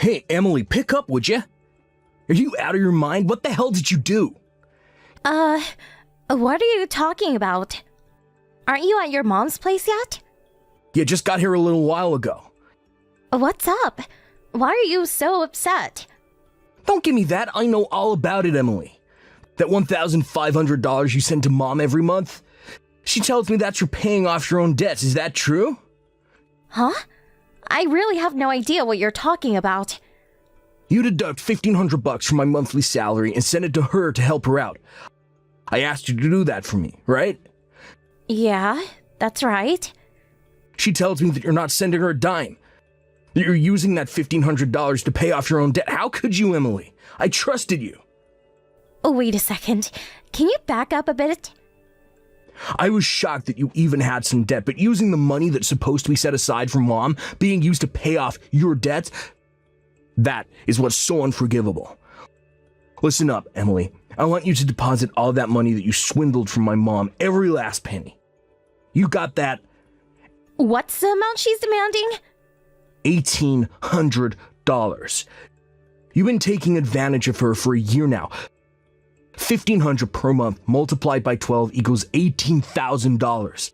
Hey, Emily, pick up, would ya? Are you out of your mind? What the hell did you do? What are you talking about? Aren't you at your mom's place yet? Yeah, just got here a little while ago. What's up? Why are you so upset? Don't give me that. I know all about it, Emily. That $1,500 you send to Mom every month? She tells me that's for paying off your own debts. Is that true? Huh? I really have no idea what you're talking about. You deduct $1,500 from my monthly salary and send it to her to help her out. I asked you to do that for me, right? Yeah, that's right. She tells me that you're not sending her a dime. That you're using that $1,500 to pay off your own debt. How could you, Emily? I trusted you. Oh, wait a second. Can you back up a bit? I was shocked that you even had some debt, but using the money that's supposed to be set aside for Mom being used to pay off your debts, that is what's so unforgivable. Listen up, Emily. I want you to deposit all that money that you swindled from my mom, every last penny. You got that? What's the amount she's demanding? $1,800. You've been taking advantage of her for a year now. $1,500 per month multiplied by 12 equals $18,000.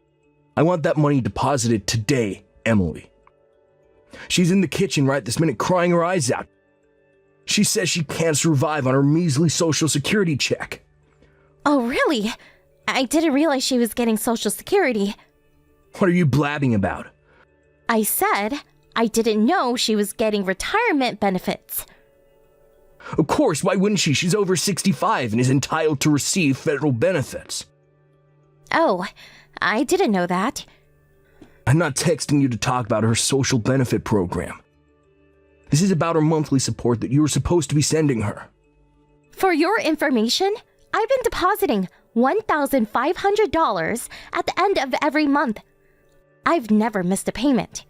I want that money deposited today, Emily. She's in the kitchen right this minute crying her eyes out. She says she can't survive on her measly Social Security check. Oh, really? I didn't realize she was getting Social Security. What are you blabbing about? I said I didn't know she was getting retirement benefits. Of course, why wouldn't she? She's over 65 and is entitled to receive federal benefits. Oh, I didn't know that. I'm not texting you to talk about her social benefit program. This is about her monthly support that you were supposed to be sending her. For your information, I've been depositing $1,500 at the end of every month. I've never missed a payment.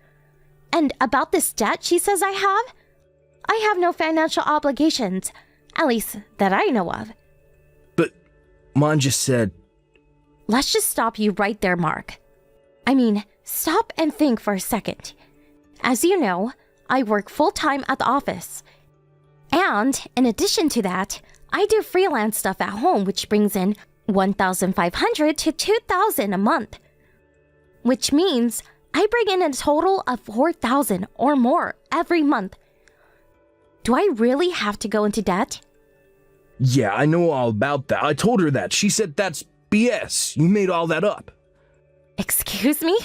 And about this debt she says I have no financial obligations, at least that I know of. But Mom just said... Let's just stop you right there, Mark. I mean, stop and think for a second. As you know, I work full-time at the office. And in addition to that, I do freelance stuff at home, which brings in $1,500 to $2,000 a month. Which means I bring in a total of $4,000 or more every month. Do I really have to go into debt? Yeah, I know all about that. I told her that. She said that's BS. You made all that up. Excuse me?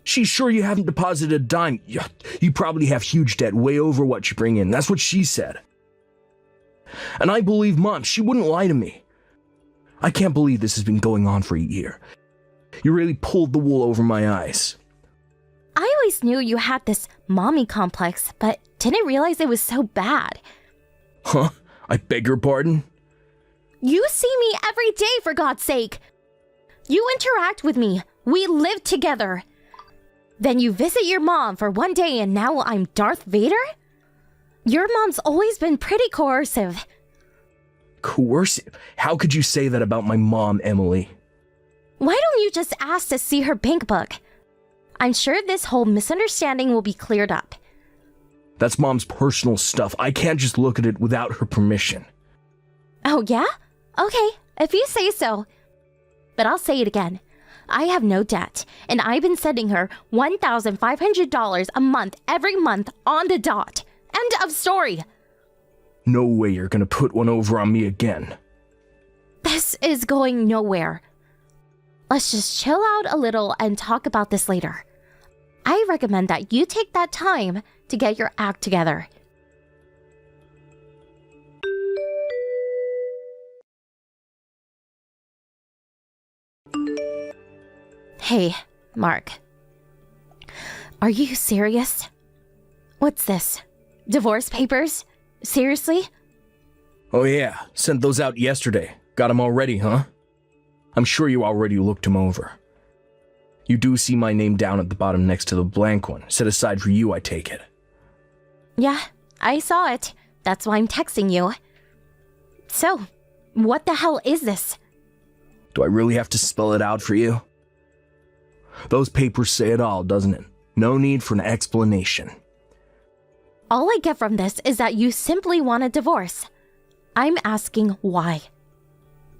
She's sure you haven't deposited a dime. You probably have huge debt way over what you bring in. That's what she said. And I believe Mom. She wouldn't lie to me. I can't believe this has been going on for a year. You really pulled the wool over my eyes. I always knew you had this mommy complex, but didn't realize it was so bad. Huh? I beg your pardon? You see me every day, for God's sake. You interact with me. We live together. Then you visit your mom for one day and now I'm Darth Vader? Your mom's always been pretty coercive. Coercive? How could you say that about my mom, Emily? Why don't you just ask to see her bank book? I'm sure this whole misunderstanding will be cleared up. That's Mom's personal stuff. I can't just look at it without her permission. Oh, yeah? Okay, if you say so. But I'll say it again. I have no debt, and I've been sending her $1,500 a month every month on the dot. End of story. No way you're gonna put one over on me again. This is going nowhere. Let's just chill out a little and talk about this later. I recommend that you take that time to get your act together. Hey, Mark. Are you serious? What's this? Divorce papers? Seriously? Oh yeah, sent those out yesterday. Got them already, huh? I'm sure you already looked them over. You do see my name down at the bottom next to the blank one, set aside for you, I take it. Yeah, I saw it. That's why I'm texting you. So, what the hell is this? Do I really have to spell it out for you? Those papers say it all, doesn't it? No need for an explanation. All I get from this is that you simply want a divorce. I'm asking why.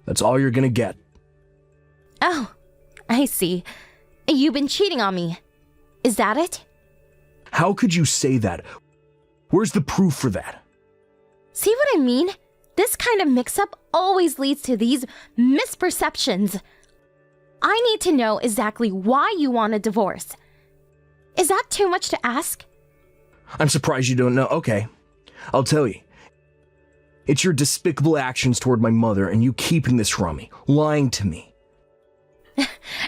That's all you're gonna get. Oh, I see. You've been cheating on me. Is that it? How could you say that? Where's the proof for that? See what I mean? This kind of mix-up always leads to these misperceptions. I need to know exactly why you want a divorce. Is that too much to ask? I'm surprised you don't know. Okay, I'll tell you. It's your despicable actions toward my mother and you keeping this from me, lying to me.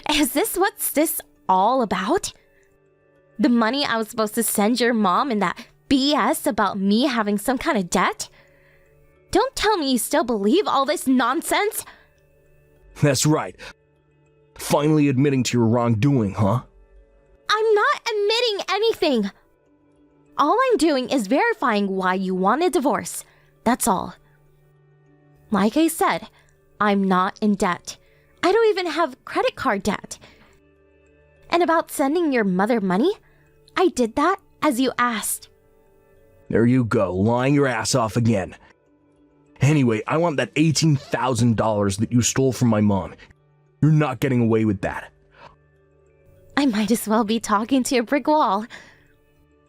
Is this what's this all about? The money I was supposed to send your mom and that BS about me having some kind of debt? Don't tell me you still believe all this nonsense. That's right. Finally admitting to your wrongdoing, huh? I'm not admitting anything. All I'm doing is verifying why you want a divorce. That's all. Like I said, I'm not in debt. I don't even have credit card debt. And about sending your mother money, I did that as you asked. There you go, lying your ass off again. Anyway, I want that $18,000 that you stole from my mom. You're not getting away with that. I might as well be talking to a brick wall.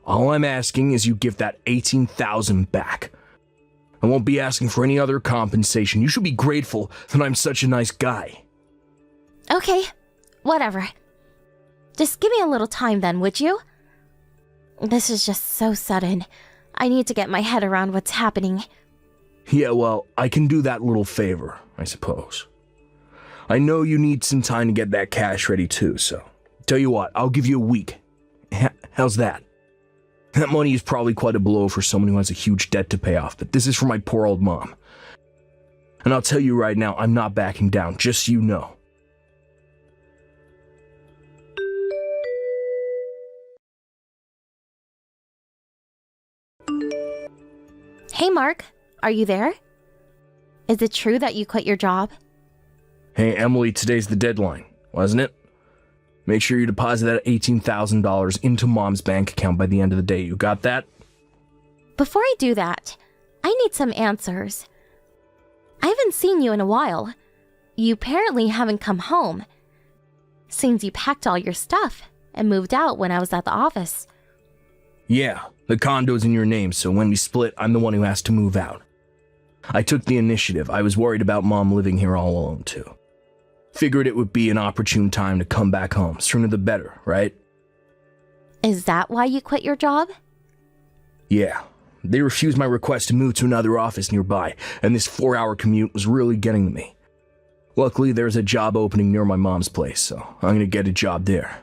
All I'm asking is you give that $18,000 back. I won't be asking for any other compensation. You should be grateful that I'm such a nice guy. Okay, whatever. Just give me a little time then, would you? This is just so sudden. I need to get my head around what's happening. Yeah, well, I can do that little favor, I suppose. I know you need some time to get that cash ready too, so tell you what, I'll give you a week. How's that? That money is probably quite a blow for someone who has a huge debt to pay off, but this is for my poor old mom. And I'll tell you right now, I'm not backing down, just so you know. Hey Mark, are you there? Is it true that you quit your job? Hey Emily, today's the deadline, wasn't it? Make sure you deposit that $18,000 into mom's bank account by the end of the day. You got that? Before I do that, I need some answers. I haven't seen you in a while. You apparently haven't come home. Seems you packed all your stuff and moved out when I was at the office. Yeah, the condo's in your name, so when we split, I'm the one who has to move out. I took the initiative. I was worried about mom living here all alone, too. Figured it would be an opportune time to come back home. Sooner the better, right? Is that why you quit your job? Yeah. They refused my request to move to another office nearby, and this 4-hour commute was really getting to me. Luckily, there's a job opening near my mom's place, so I'm gonna get a job there.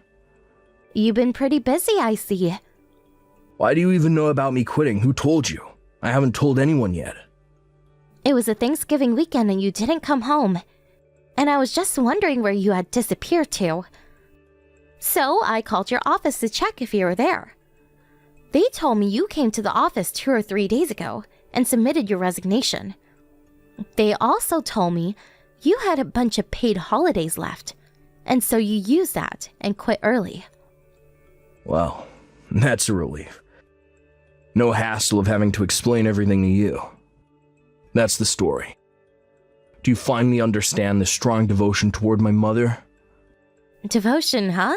You've been pretty busy, I see. Why do you even know about me quitting? Who told you? I haven't told anyone yet. It was a Thanksgiving weekend and you didn't come home. And I was just wondering where you had disappeared to. So I called your office to check if you were there. They told me you came to the office 2 or 3 days ago and submitted your resignation. They also told me you had a bunch of paid holidays left, and so you used that and quit early. Well, that's a relief. No hassle of having to explain everything to you. That's the story. Do you finally understand the strong devotion toward my mother? Devotion, huh?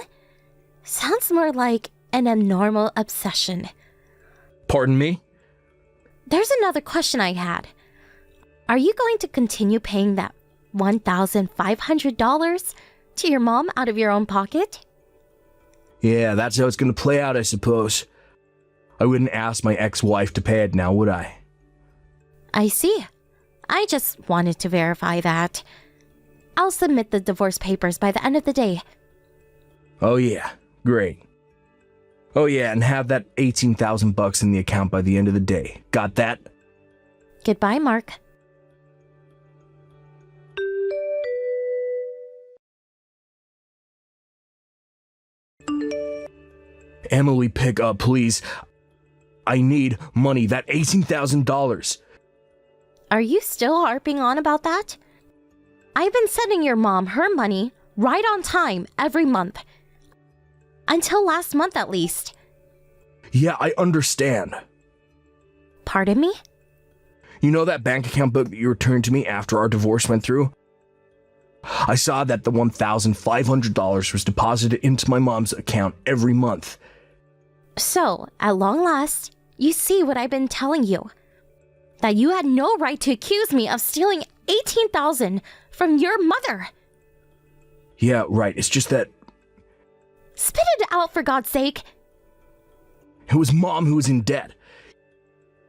Sounds more like an abnormal obsession. Pardon me? There's another question I had. Are you going to continue paying that $1,500 to your mom out of your own pocket? Yeah, that's how it's gonna play out, I suppose. I wouldn't ask my ex-wife to pay it now, would I? I see. I just wanted to verify that. I'll submit the divorce papers by the end of the day. Oh yeah, great. Oh yeah, and have that $18,000 in the account by the end of the day. Got that? Goodbye, Mark. Emily, pick up, please. I need money, that $18,000. Are you still harping on about that? I've been sending your mom her money right on time every month. Until last month, at least. Yeah, I understand. Pardon me? You know that bank account book that you returned to me after our divorce went through? I saw that the $1,500 was deposited into my mom's account every month. So, at long last, you see what I've been telling you. That you had no right to accuse me of stealing $18,000 from your mother. Yeah, right. It's just that Spit it out, for God's sake. it was Mom who was in debt.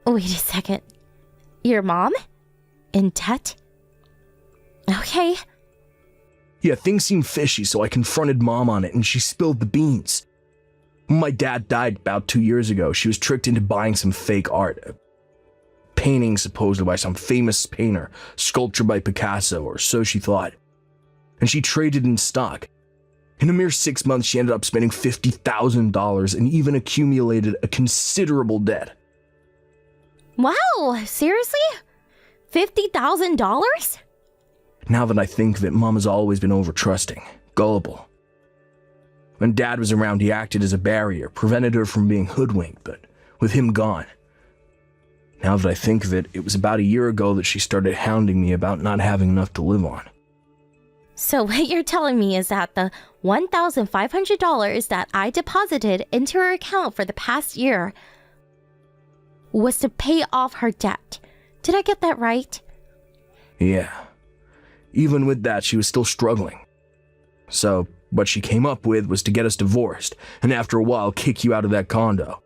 Wait a second. Your mom? In debt? Okay. Yeah, things seemed fishy, so I confronted Mom on it and she spilled the beans. When my dad died about 2 years ago, she was tricked into buying some fake art. A painting supposedly by some famous painter, sculpture by Picasso, or so she thought. And she traded in stock. In a mere 6 months, she ended up spending $50,000 and even accumulated a considerable debt. Wow, seriously? $50,000? Now that I think of it, Mom has always been over-trusting, gullible. When Dad was around, he acted as a barrier, prevented her from being hoodwinked, but with him gone. Now that I think of it, it was about a year ago that she started hounding me about not having enough to live on. So what you're telling me is that the $1,500 that I deposited into her account for the past year was to pay off her debt. Did I get that right? Yeah. Even with that, she was still struggling. So, what she came up with was to get us divorced, and after a while, kick you out of that condo.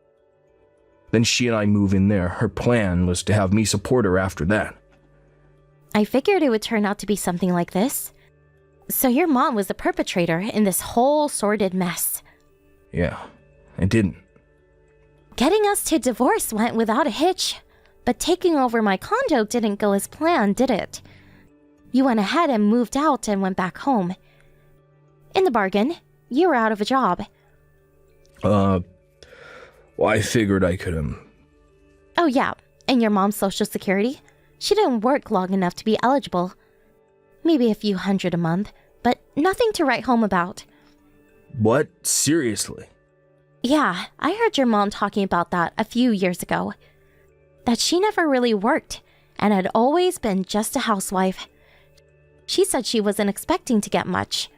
Then she and I move in there. Her plan was to have me support her after that. I figured it would turn out to be something like this. So your mom was the perpetrator in this whole sordid mess. Yeah, I didn't. Getting us to divorce went without a hitch, but taking over my condo didn't go as planned, did it? You went ahead and moved out and went back home. In the bargain, you were out of a job. Well, I figured I could, Oh yeah, and your mom's social security? She didn't work long enough to be eligible. Maybe a few hundred a month, but nothing to write home about. What? Seriously? Yeah, I heard your mom talking about that a few years ago. That she never really worked, and had always been just a housewife. She said she wasn't expecting to get much.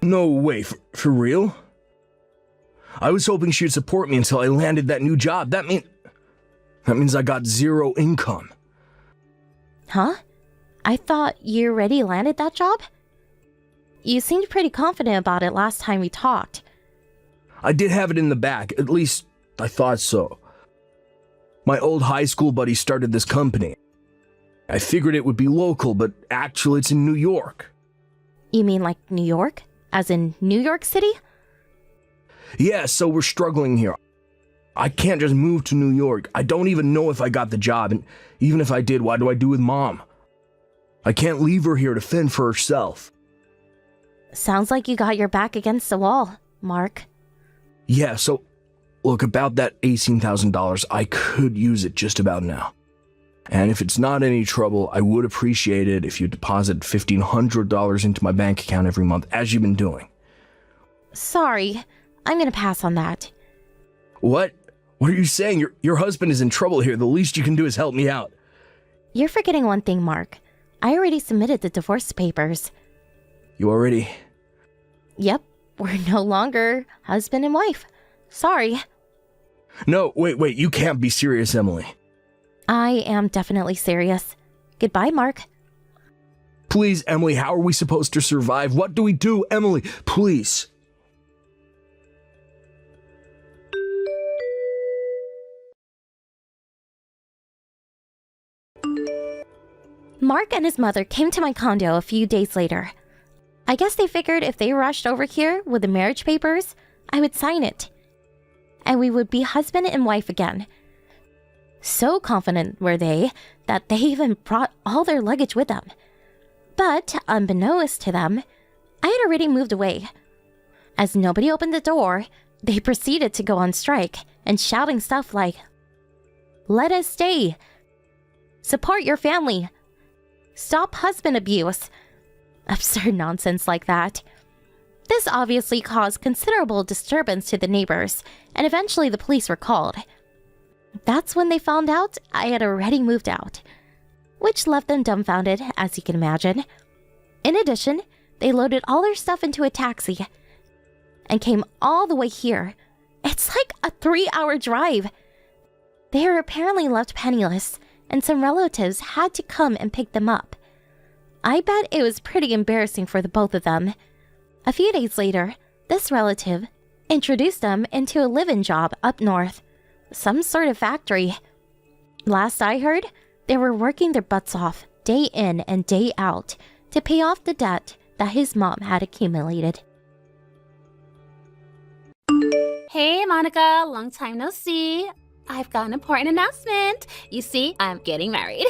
No way, for real? I was hoping she'd support me until I landed that new job. That means I got zero income. Huh? I thought you already landed that job? You seemed pretty confident about it last time we talked. I did have it in the back, at least I thought so. My old high school buddy started this company. I figured it would be local, but actually it's in New York. You mean like New York? As in New York City? Yeah, so we're struggling here. I can't just move to New York. I don't even know if I got the job, and even if I did, what do I do with Mom? I can't leave her here to fend for herself. Sounds like you got your back against the wall, Mark. Yeah, so, look, about that $18,000, I could use it just about now. And if it's not any trouble, I would appreciate it if you deposit $1,500 into my bank account every month, as you've been doing. Sorry, I'm gonna pass on that. What? What are you saying? Your husband is in trouble here. The least you can do is help me out. You're forgetting one thing, Mark. I already submitted the divorce papers. You already? Yep, we're no longer husband and wife. Sorry. No, wait, you can't be serious, Emily. I am definitely serious. Goodbye, Mark. Please, Emily, how are we supposed to survive? What do we do, Emily? Please. Mark and his mother came to my condo a few days later. I guess they figured if they rushed over here with the marriage papers, I would sign it. And we would be husband and wife again. So confident were they that they even brought all their luggage with them. But, unbeknownst to them, I had already moved away. As nobody opened the door, they proceeded to go on strike and shouting stuff like, "Let us stay! Support your family! Stop husband abuse!" Absurd nonsense like that. This obviously caused considerable disturbance to the neighbors, and eventually the police were called. That's when they found out I had already moved out, which left them dumbfounded, as you can imagine. In addition, they loaded all their stuff into a taxi and came all the way here. It's like a 3-hour drive. They were apparently left penniless, and some relatives had to come and pick them up. I bet it was pretty embarrassing for the both of them. A few days later, this relative introduced them into a live-in job up north, some sort of factory. Last I heard, they were working their butts off, day in and day out, to pay off the debt that his mom had accumulated. Hey Monica, long time no see. I've got an important announcement. You see, I'm getting married.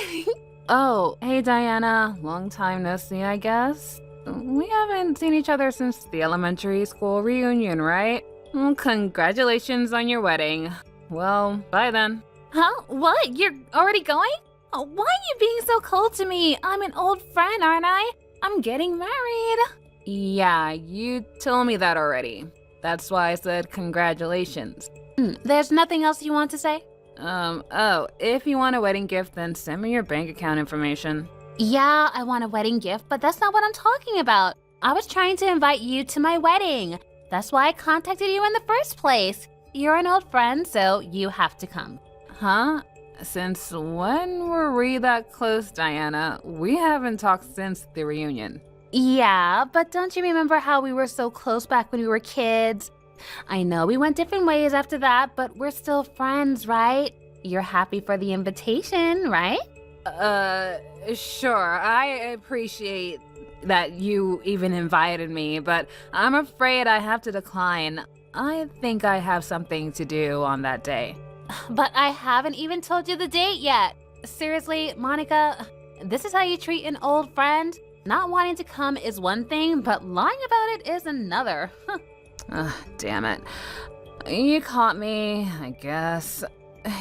Oh, hey Diana, long time no see, I guess. We haven't seen each other since the elementary school reunion, right? Well, congratulations on your wedding. Well, bye then. Huh? What? You're already going? Oh, why are you being so cold to me? I'm an old friend, aren't I? I'm getting married. Yeah, you told me that already. That's why I said congratulations. There's nothing else you want to say? Oh, if you want a wedding gift, then send me your bank account information. Yeah, I want a wedding gift, but that's not what I'm talking about. I was trying to invite you to my wedding. That's why I contacted you in the first place. You're an old friend, so you have to come. Huh? Since when were we that close, Diana? We haven't talked since the reunion. Yeah, but don't you remember how we were so close back when we were kids? I know we went different ways after that, but we're still friends, right? You're happy for the invitation, right? Sure. I appreciate that you even invited me, but I'm afraid I have to decline. I think I have something to do on that day. But I haven't even told you the date yet. Seriously, Monica, this is how you treat an old friend? Not wanting to come is one thing, but lying about it is another. Damn it. You caught me, I guess.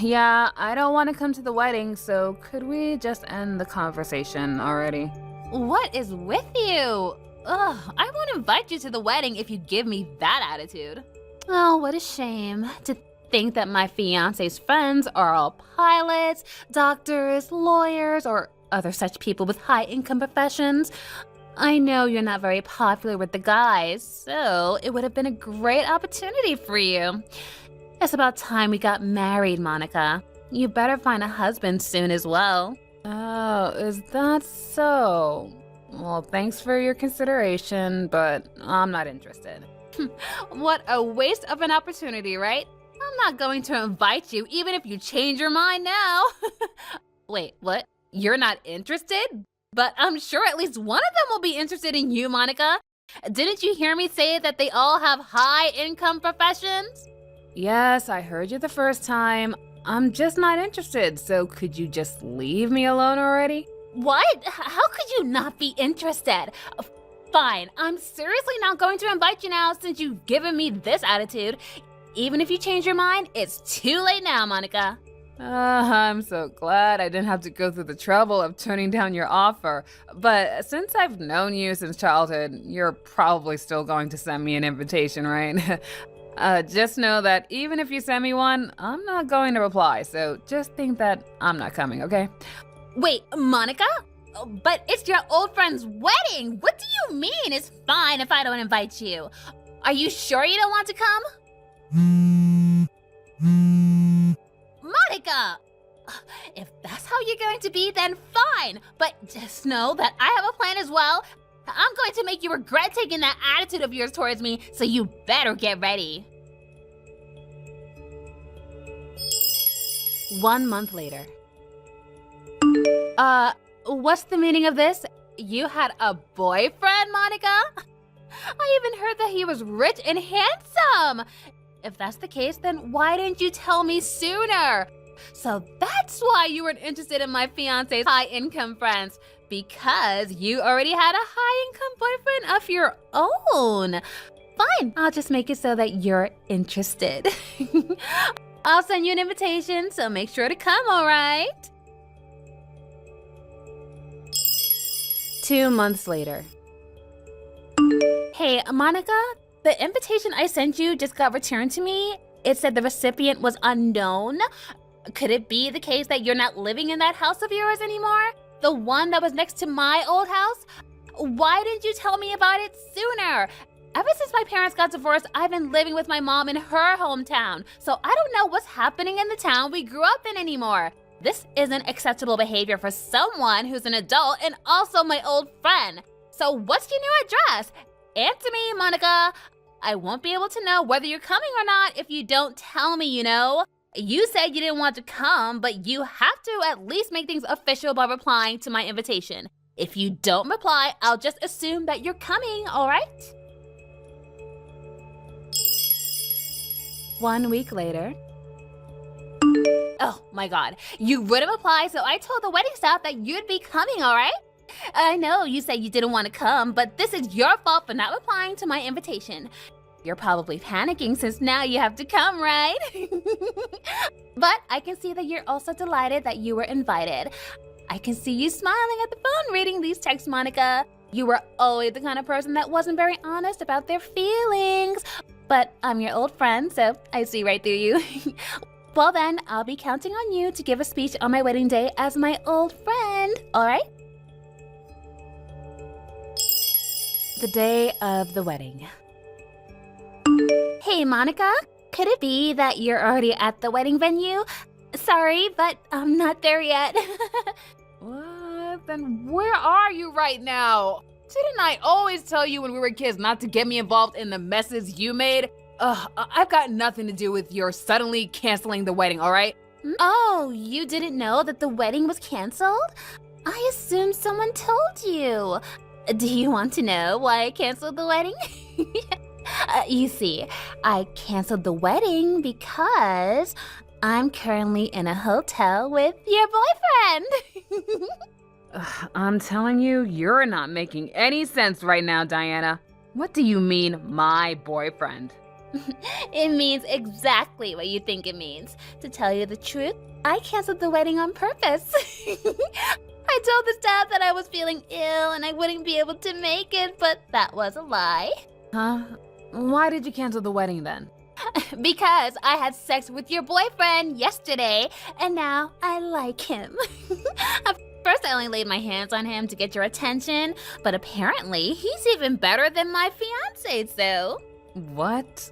Yeah, I don't want to come to the wedding, so could we just end the conversation already? What is with you? Ugh, I won't invite you to the wedding if you give me that attitude. Oh, what a shame to think that my fiancé's friends are all pilots, doctors, lawyers, or other such people with high income professions. I know you're not very popular with the guys, so it would have been a great opportunity for you. It's about time we got married, Monica. You better find a husband soon as well. Oh, is that so? Well, thanks for your consideration, but I'm not interested. What a waste of an opportunity, right? I'm not going to invite you, even if you change your mind now. Wait, what? You're not interested? But I'm sure at least one of them will be interested in you, Monica. Didn't you hear me say that they all have high income professions? Yes, I heard you the first time. I'm just not interested, so could you just leave me alone already? What? How could you not be interested? Fine, I'm seriously not going to invite you now since you've given me this attitude. Even if you change your mind, it's too late now, Monica. I'm so glad I didn't have to go through the trouble of turning down your offer. But since I've known you since childhood, you're probably still going to send me an invitation, right? Just know that even if you send me one, I'm not going to reply. So just think that I'm not coming, okay? Wait, Monica? But it's your old friend's wedding. What do you mean? It's fine if I don't invite you. Are you sure you don't want to come? Monica! If that's how you're going to be, then fine. But just know that I have a plan as well. I'm going to make you regret taking that attitude of yours towards me, so you better get ready. 1 month later. What's the meaning of this? You had a boyfriend, Monica? I even heard that he was rich and handsome. If that's the case, then why didn't you tell me sooner? So that's why you weren't interested in my fiancé's high-income friends, because you already had a high-income boyfriend of your own. Fine, I'll just make it so that you're interested. I'll send you an invitation, so make sure to come, all right? 2 months later. Hey, Monica, the invitation I sent you just got returned to me. It said the recipient was unknown. Could it be the case that you're not living in that house of yours anymore? The one that was next to my old house? Why didn't you tell me about it sooner? Ever since my parents got divorced, I've been living with my mom in her hometown, so I don't know what's happening in the town we grew up in anymore. This isn't acceptable behavior for someone who's an adult and also my old friend. So what's your new address? Answer me, Monica. I won't be able to know whether you're coming or not if you don't tell me, you know. You said you didn't want to come, but you have to at least make things official by replying to my invitation. If you don't reply, I'll just assume that you're coming, all right? 1 week later. Oh my God, you wouldn't reply, so I told the wedding staff that you'd be coming, all right? I know you said you didn't want to come, but this is your fault for not replying to my invitation. You're probably panicking since now you have to come, right? But I can see that you're also delighted that you were invited. I can see you smiling at the phone reading these texts, Monica. You were always the kind of person that wasn't very honest about their feelings. But I'm your old friend, so I see right through you. Well then, I'll be counting on you to give a speech on my wedding day as my old friend, all right? The day of the wedding. Hey, Monica, could it be that you're already at the wedding venue? Sorry, but I'm not there yet. What? Then where are you right now? Didn't I always tell you when we were kids not to get me involved in the messes you made? I've got nothing to do with your suddenly canceling the wedding, all right? Oh, you didn't know that the wedding was canceled? I assumed someone told you. Do you want to know why I canceled the wedding? You see, I canceled the wedding because I'm currently in a hotel with your boyfriend. I'm telling you, you're not making any sense right now, Diana. What do you mean, my boyfriend? It means exactly what you think it means. To tell you the truth, I canceled the wedding on purpose. I told the staff that I was feeling ill and I wouldn't be able to make it, but that was a lie. Huh? Why did you cancel the wedding then? Because I had sex with your boyfriend yesterday, and now I like him. At first, I only laid my hands on him to get your attention, but apparently, he's even better than my fiancé, so... What?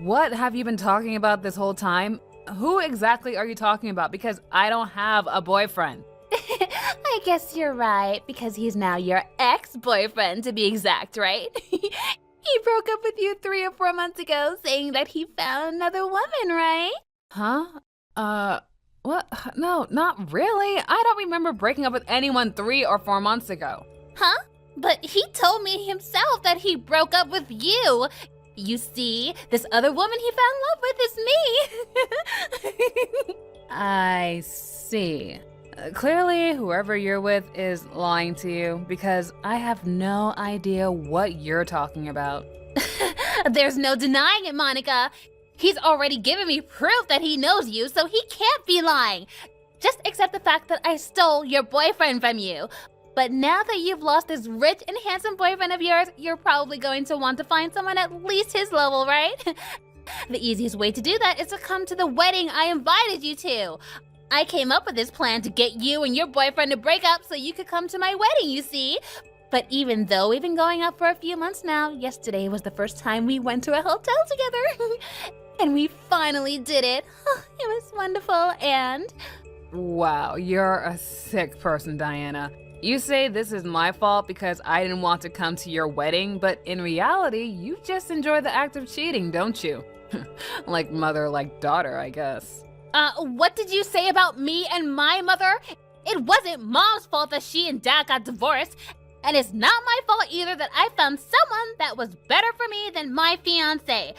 What have you been talking about this whole time? Who exactly are you talking about? Because I don't have a boyfriend. I guess you're right, because he's now your ex-boyfriend, to be exact, right? He broke up with you 3 or 4 months ago, saying that he found another woman, right? Huh? What? No, not really. I don't remember breaking up with anyone 3 or 4 months ago. Huh? But he told me himself that he broke up with you. You see, this other woman he fell in love with is me. I see. Clearly, whoever you're with is lying to you because I have no idea what you're talking about. There's no denying it, Monica. He's already given me proof that he knows you, so he can't be lying. Just accept the fact that I stole your boyfriend from you. But now that you've lost this rich and handsome boyfriend of yours, you're probably going to want to find someone at least his level, right? The easiest way to do that is to come to the wedding I invited you to. I came up with this plan to get you and your boyfriend to break up so you could come to my wedding, you see. But even though we've been going out for a few months now, yesterday was the first time we went to a hotel together. And we finally did it. It was wonderful and... Wow, you're a sick person, Diana. You say this is my fault because I didn't want to come to your wedding, but in reality, you just enjoy the act of cheating, don't you? Like mother, like daughter, I guess. What did you say about me and my mother? It wasn't Mom's fault that she and Dad got divorced. And it's not my fault either that I found someone that was better for me than my fiancé.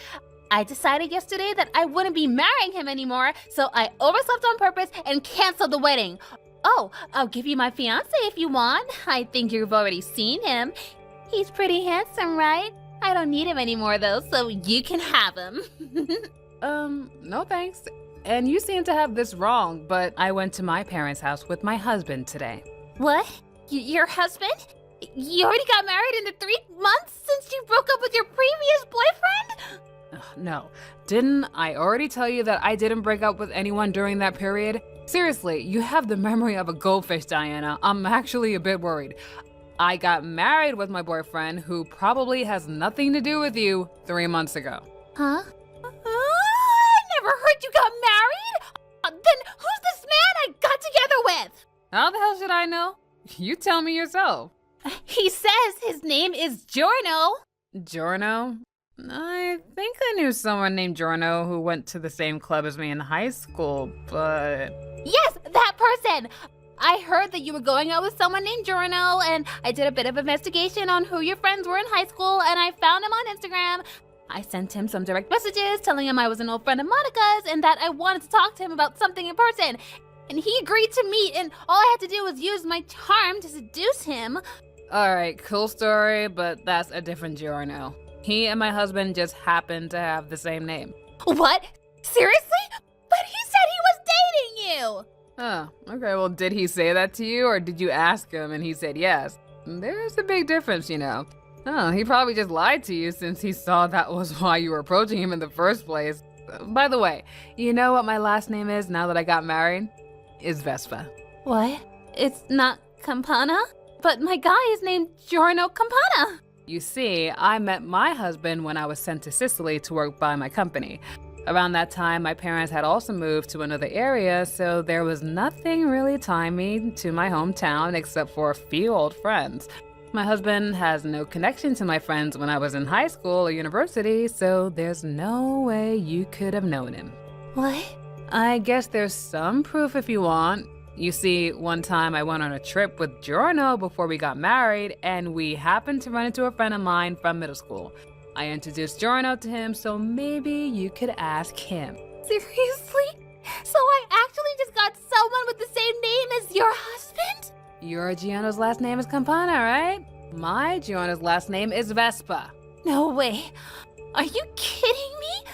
I decided yesterday that I wouldn't be marrying him anymore, so I overslept on purpose and canceled the wedding. Oh, I'll give you my fiancé if you want. I think you've already seen him. He's pretty handsome, right? I don't need him anymore though, so you can have him. No thanks. And you seem to have this wrong, but I went to my parents' house with my husband today. What? Your husband? You already got married in the 3 months since you broke up with your previous boyfriend? No. Didn't I already tell you that I didn't break up with anyone during that period? Seriously, you have the memory of a goldfish, Diana. I'm actually a bit worried. I got married with my boyfriend, who probably has nothing to do with you, 3 months ago. Huh? I never heard you got married? Then who's this man I got together with? How the hell should I know? You tell me yourself. He says his name is Giorno. Giorno? I think I knew someone named Giorno who went to the same club as me in high school, but... Yes, that person! I heard that you were going out with someone named Giorno, and I did a bit of investigation on who your friends were in high school, and I found him on Instagram. I sent him some direct messages telling him I was an old friend of Monica's and that I wanted to talk to him about something in person. And he agreed to meet, and all I had to do was use my charm to seduce him. Alright, cool story, but that's a different Giorno. He and my husband just happened to have the same name. What? Seriously? But he said he was dating you! Oh, okay, well, did he say that to you, or did you ask him and he said yes? There's a big difference, you know. Oh, he probably just lied to you since he saw that was why you were approaching him in the first place. By the way, you know what my last name is now that I got married? Is Vespa. What? It's not Campana? But my guy is named Giorno Campana. You see, I met my husband when I was sent to Sicily to work by my company. Around that time, my parents had also moved to another area, so there was nothing really tying me to my hometown except for a few old friends. My husband has no connection to my friends when I was in high school or university, so there's no way you could have known him. What? I guess there's some proof if you want. You see, one time I went on a trip with Giorno before we got married, and we happened to run into a friend of mine from middle school. I introduced Giorno to him, so maybe you could ask him. Seriously? So I actually just got someone with the same name as your husband? Your Giorno's last name is Campana, right? My Giorno's last name is Vespa. No way. Are you kidding me?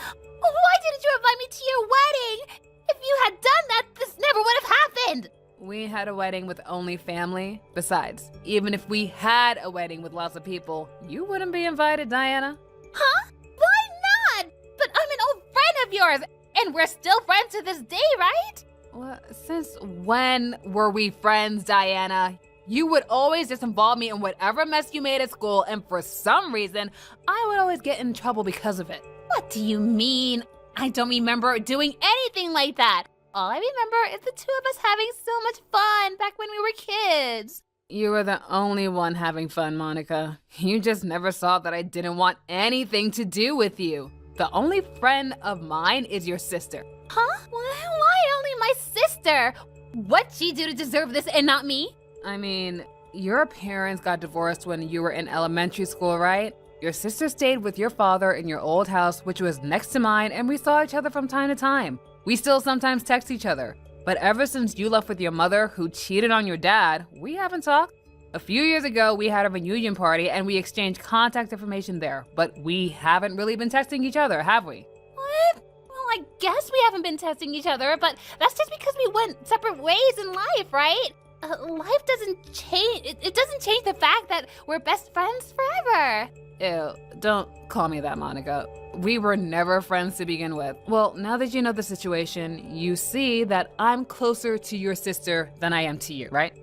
Why didn't you invite me to your wedding? If you had done that, this never would have happened. We had a wedding with only family. Besides, even if we had a wedding with lots of people, you wouldn't be invited, Diana. Huh? Why not? But I'm an old friend of yours, and we're still friends to this day, right? Well, since when were we friends, Diana? You would always just involve me in whatever mess you made at school, and for some reason, I would always get in trouble because of it. What do you mean? I don't remember doing anything like that. All I remember is the two of us having so much fun back when we were kids. You were the only one having fun, Monica. You just never saw that I didn't want anything to do with you. The only friend of mine is your sister. Huh? Why only my sister? What'd she do to deserve this and not me? I mean, your parents got divorced when you were in elementary school, right? Your sister stayed with your father in your old house, which was next to mine, and we saw each other from time to time. We still sometimes text each other. But ever since you left with your mother, who cheated on your dad, we haven't talked. A few years ago, we had a reunion party and we exchanged contact information there, but we haven't really been texting each other, have we? What? Well, I guess we haven't been texting each other, but that's just because we went separate ways in life, right? Life doesn't change. It doesn't change the fact that we're best friends forever. Ew, don't call me that, Monica. We were never friends to begin with. Well, now that you know the situation, you see that I'm closer to your sister than I am to you, right?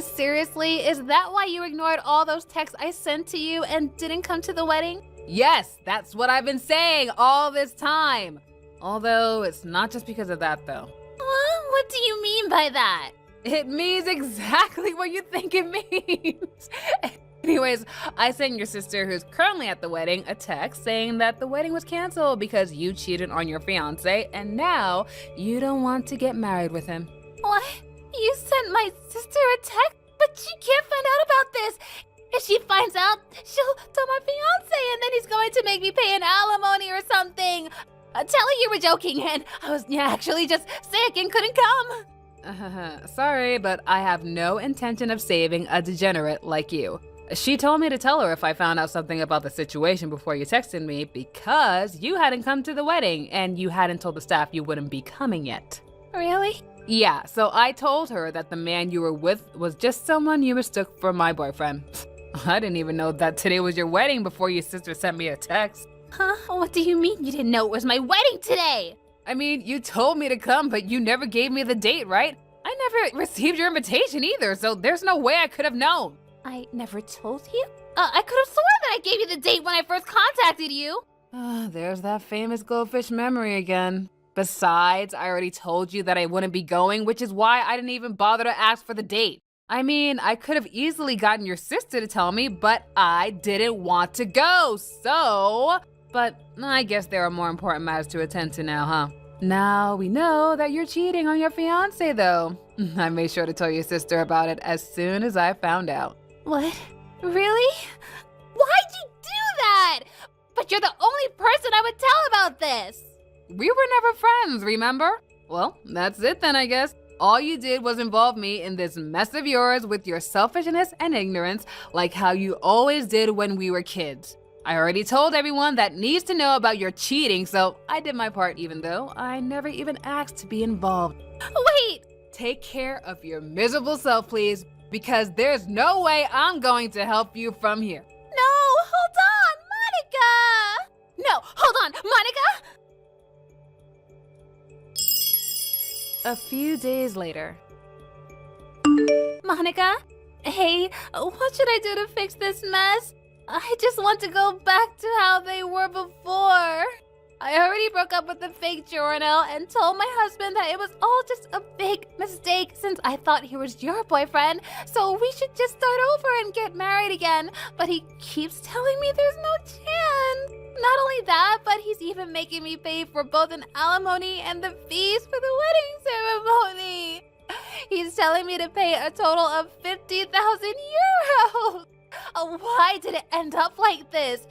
Seriously, is that why you ignored all those texts I sent to you and didn't come to the wedding? Yes, that's what I've been saying all this time. Although, it's not just because of that, though. What do you mean by that? It means exactly what you think it means. Anyways, I sent your sister, who's currently at the wedding, a text saying that the wedding was canceled because you cheated on your fiancé, and now you don't want to get married with him. What? You sent my sister a text? But she can't find out about this. If she finds out, she'll tell my fiancé, and then he's going to make me pay an alimony or something. Tell her you were joking, and I was actually just sick and couldn't come. Sorry, but I have no intention of saving a degenerate like you. She told me to tell her if I found out something about the situation before you texted me because you hadn't come to the wedding and you hadn't told the staff you wouldn't be coming yet. Really? Yeah, so I told her that the man you were with was just someone you mistook for my boyfriend. I didn't even know that today was your wedding before your sister sent me a text. Huh? What do you mean you didn't know it was my wedding today? I mean, you told me to come, but you never gave me the date, right? I never received your invitation either, so there's no way I could have known. I never told you? I could have sworn that I gave you the date when I first contacted you. There's that famous goldfish memory again. Besides, I already told you that I wouldn't be going, which is why I didn't even bother to ask for the date. I mean, I could have easily gotten your sister to tell me, but I didn't want to go, so... But I guess there are more important matters to attend to now, huh? Now we know that you're cheating on your fiancé, though. I made sure to tell your sister about it as soon as I found out. What? Really? Why'd you do that? But you're the only person I would tell about this. We were never friends, remember? Well, that's it then, I guess. All you did was involve me in this mess of yours with your selfishness and ignorance, like how you always did when we were kids. I already told everyone that needs to know about your cheating, so I did my part even though I never even asked to be involved. Wait! Take care of your miserable self, please, because there's no way I'm going to help you from here. No, hold on, Monica! No, hold on, Monica! A few days later. Monica? Hey, what should I do to fix this mess? I just want to go back to how they were before. I already broke up with the fake journal and told my husband that it was all just a big mistake since I thought he was your boyfriend, so we should just start over and get married again. But he keeps telling me there's no chance. Not only that, but he's even making me pay for both an alimony and the fees for the wedding ceremony. He's telling me to pay a total of 50,000 euros. Why did it end up like this?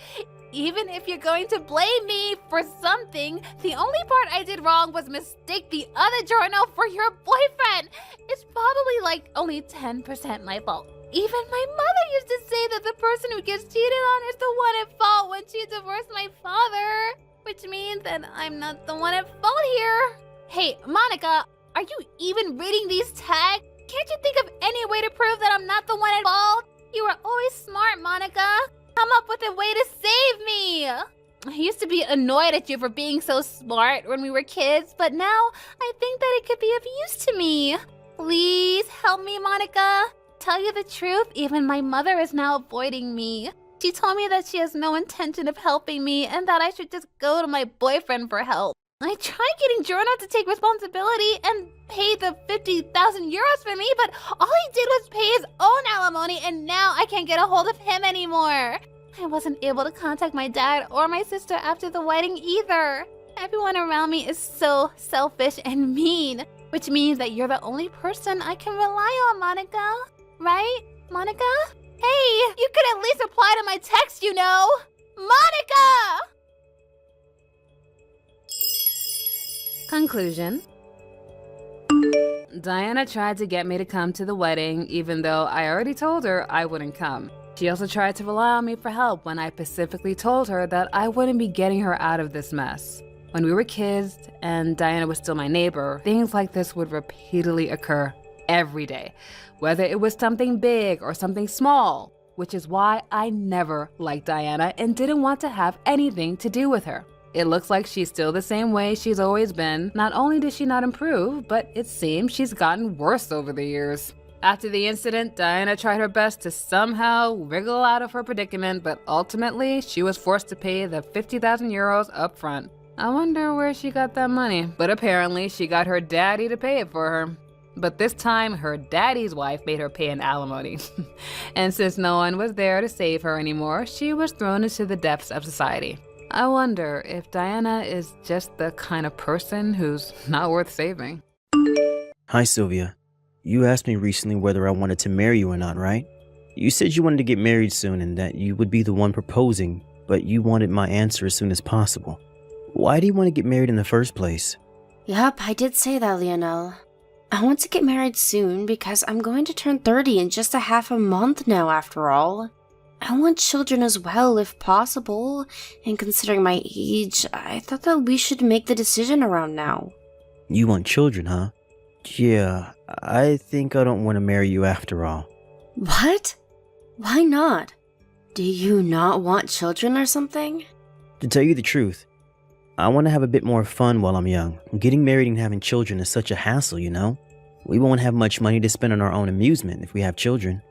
Even if you're going to blame me for something, the only part I did wrong was mistake the other journal for your boyfriend. It's probably like only 10% my fault. Even my mother used to say that the person who gets cheated on is the one at fault when she divorced my father, which means that I'm not the one at fault here. Hey, Monica, are you even reading these tags? Can't you think of any way to prove that I'm not the one at fault? You were always smart, Monica. Come up with a way to save me. I used to be annoyed at you for being so smart when we were kids, but now I think that it could be of use to me. Please help me, Monica. Tell you the truth, even my mother is now avoiding me. She told me that she has no intention of helping me and that I should just go to my boyfriend for help. I tried getting Giorno to take responsibility and pay the 50,000 euros for me, but all he did was pay his own alimony, and now I can't get a hold of him anymore. I wasn't able to contact my dad or my sister after the wedding either. Everyone around me is so selfish and mean, which means that you're the only person I can rely on, Monica. Right, Monica? Hey, you could at least reply to my text, you know? Monica! Conclusion. Diana tried to get me to come to the wedding, even though I already told her I wouldn't come. She also tried to rely on me for help when I specifically told her that I wouldn't be getting her out of this mess. When we were kids and Diana was still my neighbor, things like this would repeatedly occur every day, whether it was something big or something small, which is why I never liked Diana and didn't want to have anything to do with her. It looks like she's still the same way she's always been. Not only did she not improve, but it seems she's gotten worse over the years. After the incident, Diana tried her best to somehow wriggle out of her predicament, but ultimately, she was forced to pay the 50,000 euros up front. I wonder where she got that money, but apparently she got her daddy to pay it for her. But this time, her daddy's wife made her pay an alimony. And since no one was there to save her anymore, she was thrown into the depths of society. I wonder if Diana is just the kind of person who's not worth saving. Hi, Sylvia. You asked me recently whether I wanted to marry you or not, right? You said you wanted to get married soon and that you would be the one proposing, but you wanted my answer as soon as possible. Why do you want to get married in the first place? Yup, I did say that, Lionel. I want to get married soon because I'm going to turn 30 in just a half a month now, after all. I want children as well, if possible, and considering my age, I thought that we should make the decision around now. You want children, huh? Yeah, I think I don't want to marry you after all. What? Why not? Do you not want children or something? To tell you the truth, I want to have a bit more fun while I'm young. Getting married and having children is such a hassle, you know? We won't have much money to spend on our own amusement if we have children,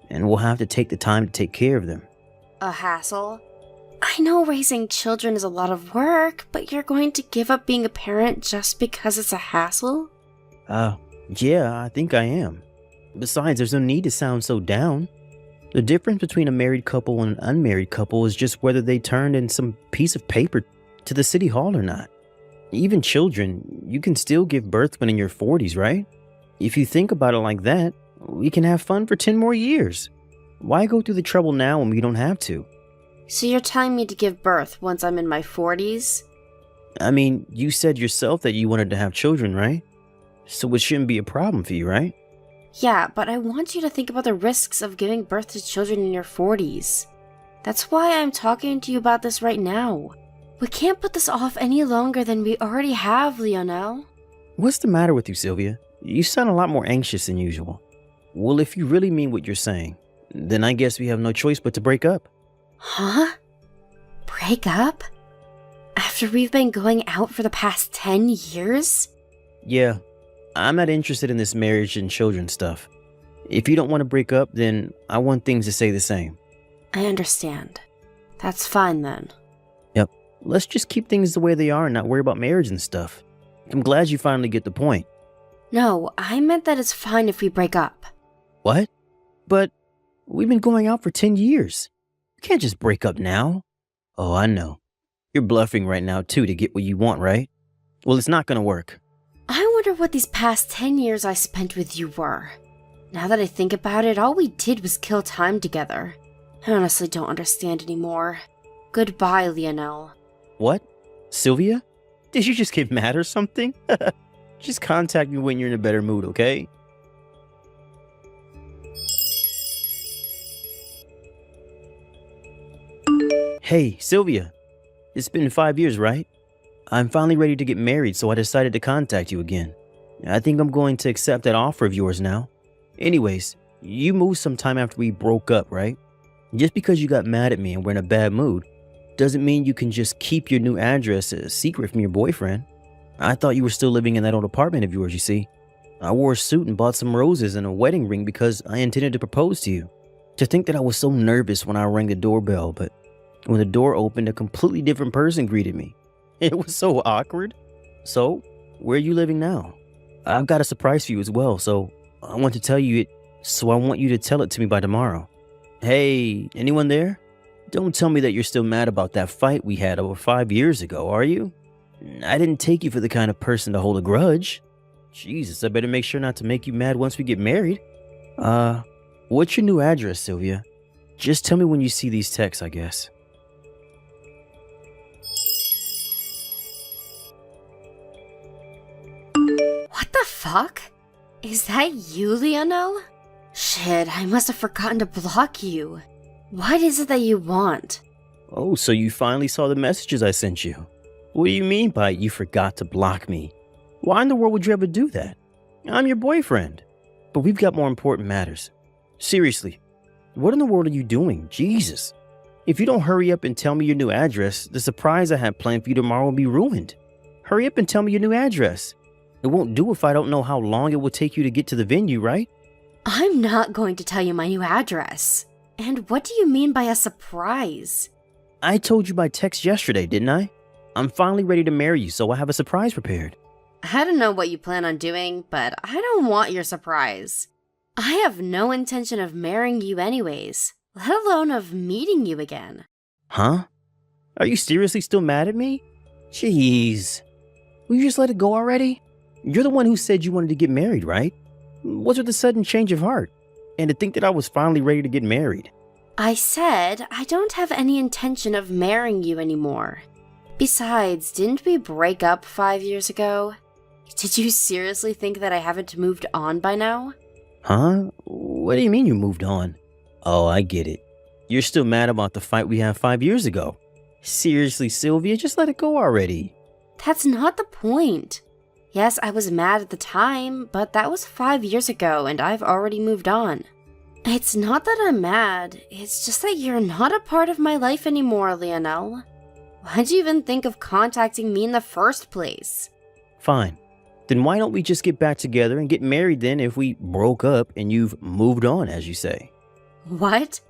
and we'll have to take the time to take care of them. A hassle? I know raising children is a lot of work, but you're going to give up being a parent just because it's a hassle? Yeah, I think I am. Besides, there's no need to sound so down. The difference between a married couple and an unmarried couple is just whether they turned in some piece of paper to the city hall or not. Even children, you can still give birth when in your 40s, right? If you think about it like that, we can have fun for 10 more years. Why go through the trouble now when we don't have to? So you're telling me to give birth once I'm in my 40s? I mean, you said yourself that you wanted to have children, right? So it shouldn't be a problem for you, right? Yeah, but I want you to think about the risks of giving birth to children in your 40s. That's why I'm talking to you about this right now. We can't put this off any longer than we already have, Lionel. What's the matter with you, Sylvia? You sound a lot more anxious than usual. Well, if you really mean what you're saying, then I guess we have no choice but to break up. Huh? Break up? After we've been going out for the past 10 years? Yeah, I'm not interested in this marriage and children stuff. If you don't want to break up, then I want things to stay the same. I understand. That's fine then. Yep, let's just keep things the way they are and not worry about marriage and stuff. I'm glad you finally get the point. No, I meant that it's fine if we break up. What? But we've been going out for 10 years. You can't just break up now. Oh, I know. You're bluffing right now too to get what you want, right? Well, it's not gonna work. I wonder what these past 10 years I spent with you were. Now that I think about it, all we did was kill time together. I honestly don't understand anymore. Goodbye, Lionel. What? Sylvia? Did you just get mad or something? Just contact me when you're in a better mood, okay? Hey, Sylvia. It's been 5 years, right? I'm finally ready to get married, so I decided to contact you again. I think I'm going to accept that offer of yours now. Anyways, you moved sometime after we broke up, right? Just because you got mad at me and were in a bad mood doesn't mean you can just keep your new address a secret from your boyfriend. I thought you were still living in that old apartment of yours, you see. I wore a suit and bought some roses and a wedding ring because I intended to propose to you. To think that I was so nervous when I rang the doorbell, but when the door opened, a completely different person greeted me. It was so awkward. So, where are you living now? I've got a surprise for you as well, so I want to tell you it, so I want you to tell it to me by tomorrow. Hey, anyone there? Don't tell me that you're still mad about that fight we had over 5 years ago, are you? I didn't take you for the kind of person to hold a grudge. Jesus, I better make sure not to make you mad once we get married. What's your new address, Sylvia? Just tell me when you see these texts, I guess. What the fuck? Is that you, Lionel? Shit, I must have forgotten to block you. What is it that you want? Oh, so you finally saw the messages I sent you. What do you mean by you forgot to block me? Why in the world would you ever do that? I'm your boyfriend. But we've got more important matters. Seriously, what in the world are you doing? Jesus. If you don't hurry up and tell me your new address, the surprise I have planned for you tomorrow will be ruined. Hurry up and tell me your new address. It won't do if I don't know how long it will take you to get to the venue, right? I'm not going to tell you my new address. And what do you mean by a surprise? I told you by text yesterday, didn't I? I'm finally ready to marry you, so I have a surprise prepared. I don't know what you plan on doing, but I don't want your surprise. I have no intention of marrying you anyways, let alone of meeting you again. Huh? Are you seriously still mad at me? Jeez. Will you just let it go already? You're the one who said you wanted to get married, right? What's with the sudden change of heart? And to think that I was finally ready to get married. I said I don't have any intention of marrying you anymore. Besides, didn't we break up 5 years ago? Did you seriously think that I haven't moved on by now? Huh? What do you mean you moved on? Oh, I get it. You're still mad about the fight we had 5 years ago. Seriously, Sylvia, just let it go already. That's not the point. Yes, I was mad at the time, but that was 5 years ago and I've already moved on. It's not that I'm mad, it's just that you're not a part of my life anymore, Lionel. Why'd you even think of contacting me in the first place? Fine. Then why don't we just get back together and get married then if we broke up and you've moved on, as you say? What?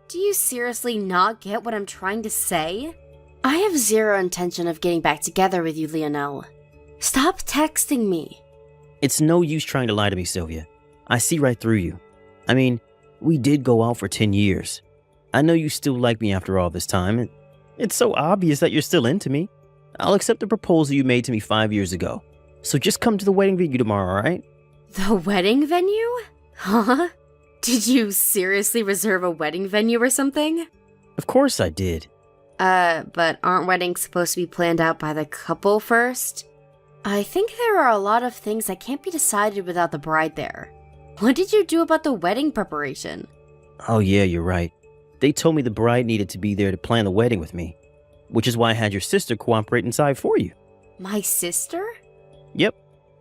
Do you seriously not get what I'm trying to say? I have zero intention of getting back together with you, Lionel. Stop texting me. It's no use trying to lie to me, Sylvia. I see right through you. I mean, we did go out for 10 years. I know you still like me after all this time, and it's so obvious that you're still into me. I'll accept the proposal you made to me 5 years ago. So just come to the wedding venue tomorrow, alright? The wedding venue? Huh? Did you seriously reserve a wedding venue or something? Of course I did. But aren't weddings supposed to be planned out by the couple first? I think there are a lot of things that can't be decided without the bride there. What did you do about the wedding preparation? Oh yeah, you're right. They told me the bride needed to be there to plan the wedding with me, which is why I had your sister cooperate inside for you. My sister? Yep.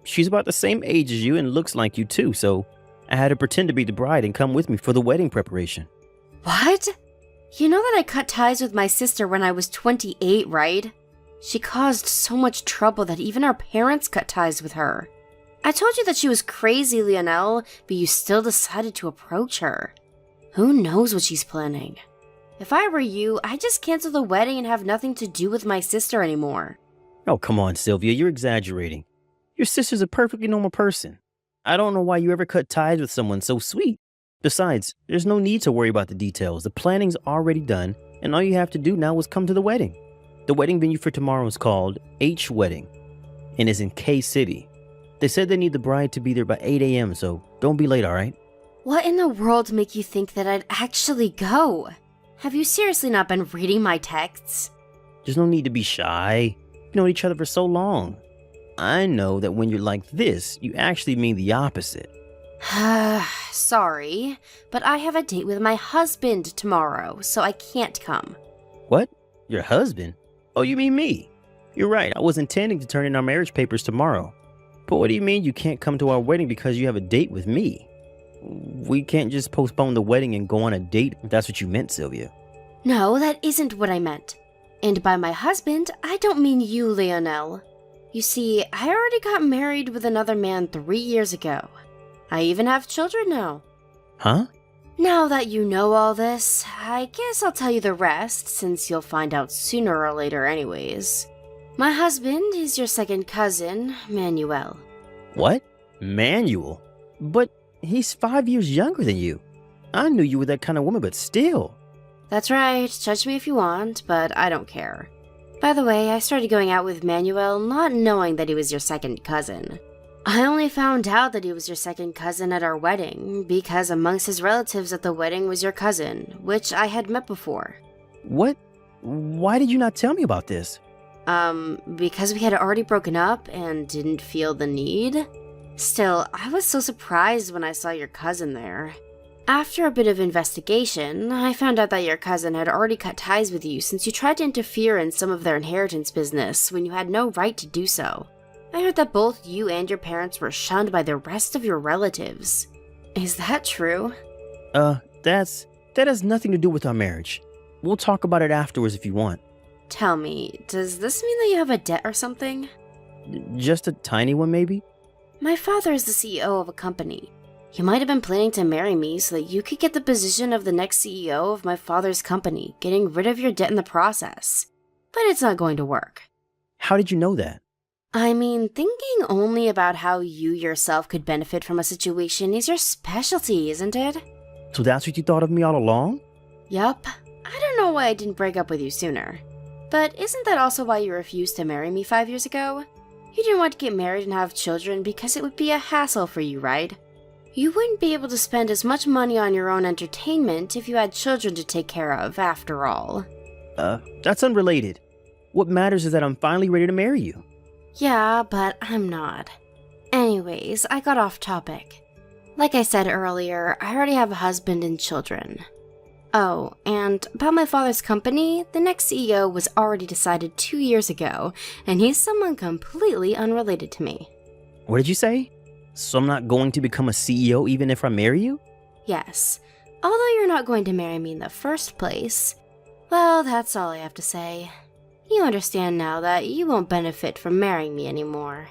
She's about the same age as you and looks like you too, so I had her pretend to be the bride and come with me for the wedding preparation. What? You know that I cut ties with my sister when I was 28, right? She caused so much trouble that even our parents cut ties with her. I told you that she was crazy, Lionel, but you still decided to approach her. Who knows what she's planning? If I were you, I'd just cancel the wedding and have nothing to do with my sister anymore. Oh, come on, Sylvia, you're exaggerating. Your sister's a perfectly normal person. I don't know why you ever cut ties with someone so sweet. Besides, there's no need to worry about the details. The planning's already done, and all you have to do now is come to the wedding. The wedding venue for tomorrow is called H Wedding and is in K City. They said they need the bride to be there by 8 a.m., so don't be late, alright? What in the world make you think that I'd actually go? Have you seriously not been reading my texts? There's no need to be shy. You've known each other for so long. I know that when you're like this, you actually mean the opposite. Sorry, but I have a date with my husband tomorrow, so I can't come. What? Your husband? Oh, you mean me? You're right, I was intending to turn in our marriage papers tomorrow. But what do you mean you can't come to our wedding because you have a date with me? We can't just postpone the wedding and go on a date if that's what you meant, Sylvia. No, that isn't what I meant. And by my husband, I don't mean you, Lionel. You see, I already got married with another man 3 years ago. I even have children now. Huh? Now that you know all this, I guess I'll tell you the rest, since you'll find out sooner or later anyways. My husband is your second cousin, Manuel. What? Manuel? But he's 5 years younger than you. I knew you were that kind of woman, but still. That's right, judge me if you want, but I don't care. By the way, I started going out with Manuel not knowing that he was your second cousin. I only found out that he was your second cousin at our wedding, because amongst his relatives at the wedding was your cousin, which I had met before. What? Why did you not tell me about this? Because we had already broken up and didn't feel the need. Still, I was so surprised when I saw your cousin there. After a bit of investigation, I found out that your cousin had already cut ties with you since you tried to interfere in some of their inheritance business when you had no right to do so. I heard that both you and your parents were shunned by the rest of your relatives. Is that true? That has nothing to do with our marriage. We'll talk about it afterwards if you want. Tell me, does this mean that you have a debt or something? Just a tiny one, maybe? My father is the CEO of a company. You might have been planning to marry me so that you could get the position of the next CEO of my father's company, getting rid of your debt in the process. But it's not going to work. How did you know that? I mean, thinking only about how you yourself could benefit from a situation is your specialty, isn't it? So that's what you thought of me all along? Yup. I don't know why I didn't break up with you sooner. But isn't that also why you refused to marry me 5 years ago? You didn't want to get married and have children because it would be a hassle for you, right? You wouldn't be able to spend as much money on your own entertainment if you had children to take care of, after all. That's unrelated. What matters is that I'm finally ready to marry you. Yeah, but I'm not. Anyways, I got off topic. Like I said earlier, I already have a husband and children. Oh, and about my father's company, the next CEO was already decided 2 years ago, and he's someone completely unrelated to me. What did you say? So I'm not going to become a CEO even if I marry you? Yes. Although you're not going to marry me in the first place. Well, that's all I have to say. You understand now that you won't benefit from marrying me anymore.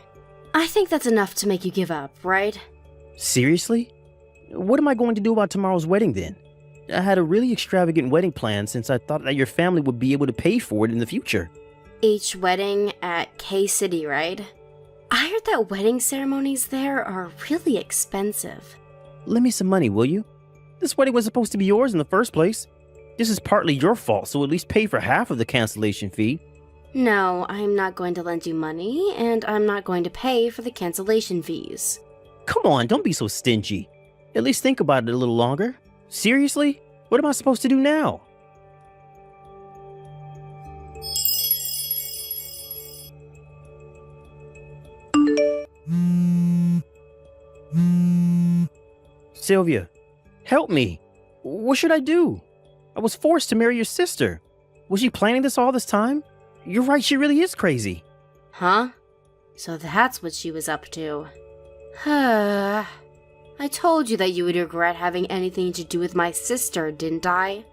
I think that's enough to make you give up, right? Seriously? What am I going to do about tomorrow's wedding then? I had a really extravagant wedding plan since I thought that your family would be able to pay for it in the future. Each wedding at K-City, right? I heard that wedding ceremonies there are really expensive. Lend me some money, will you? This wedding was supposed to be yours in the first place. This is partly your fault, so at least pay for half of the cancellation fee. No, I'm not going to lend you money, and I'm not going to pay for the cancellation fees. Come on, don't be so stingy. At least think about it a little longer. Seriously? What am I supposed to do now? Sylvia, help me. What should I do? I was forced to marry your sister. Was she planning this all this time? You're right, she really is crazy. Huh? So that's what she was up to. I told you that you would regret having anything to do with my sister, didn't I?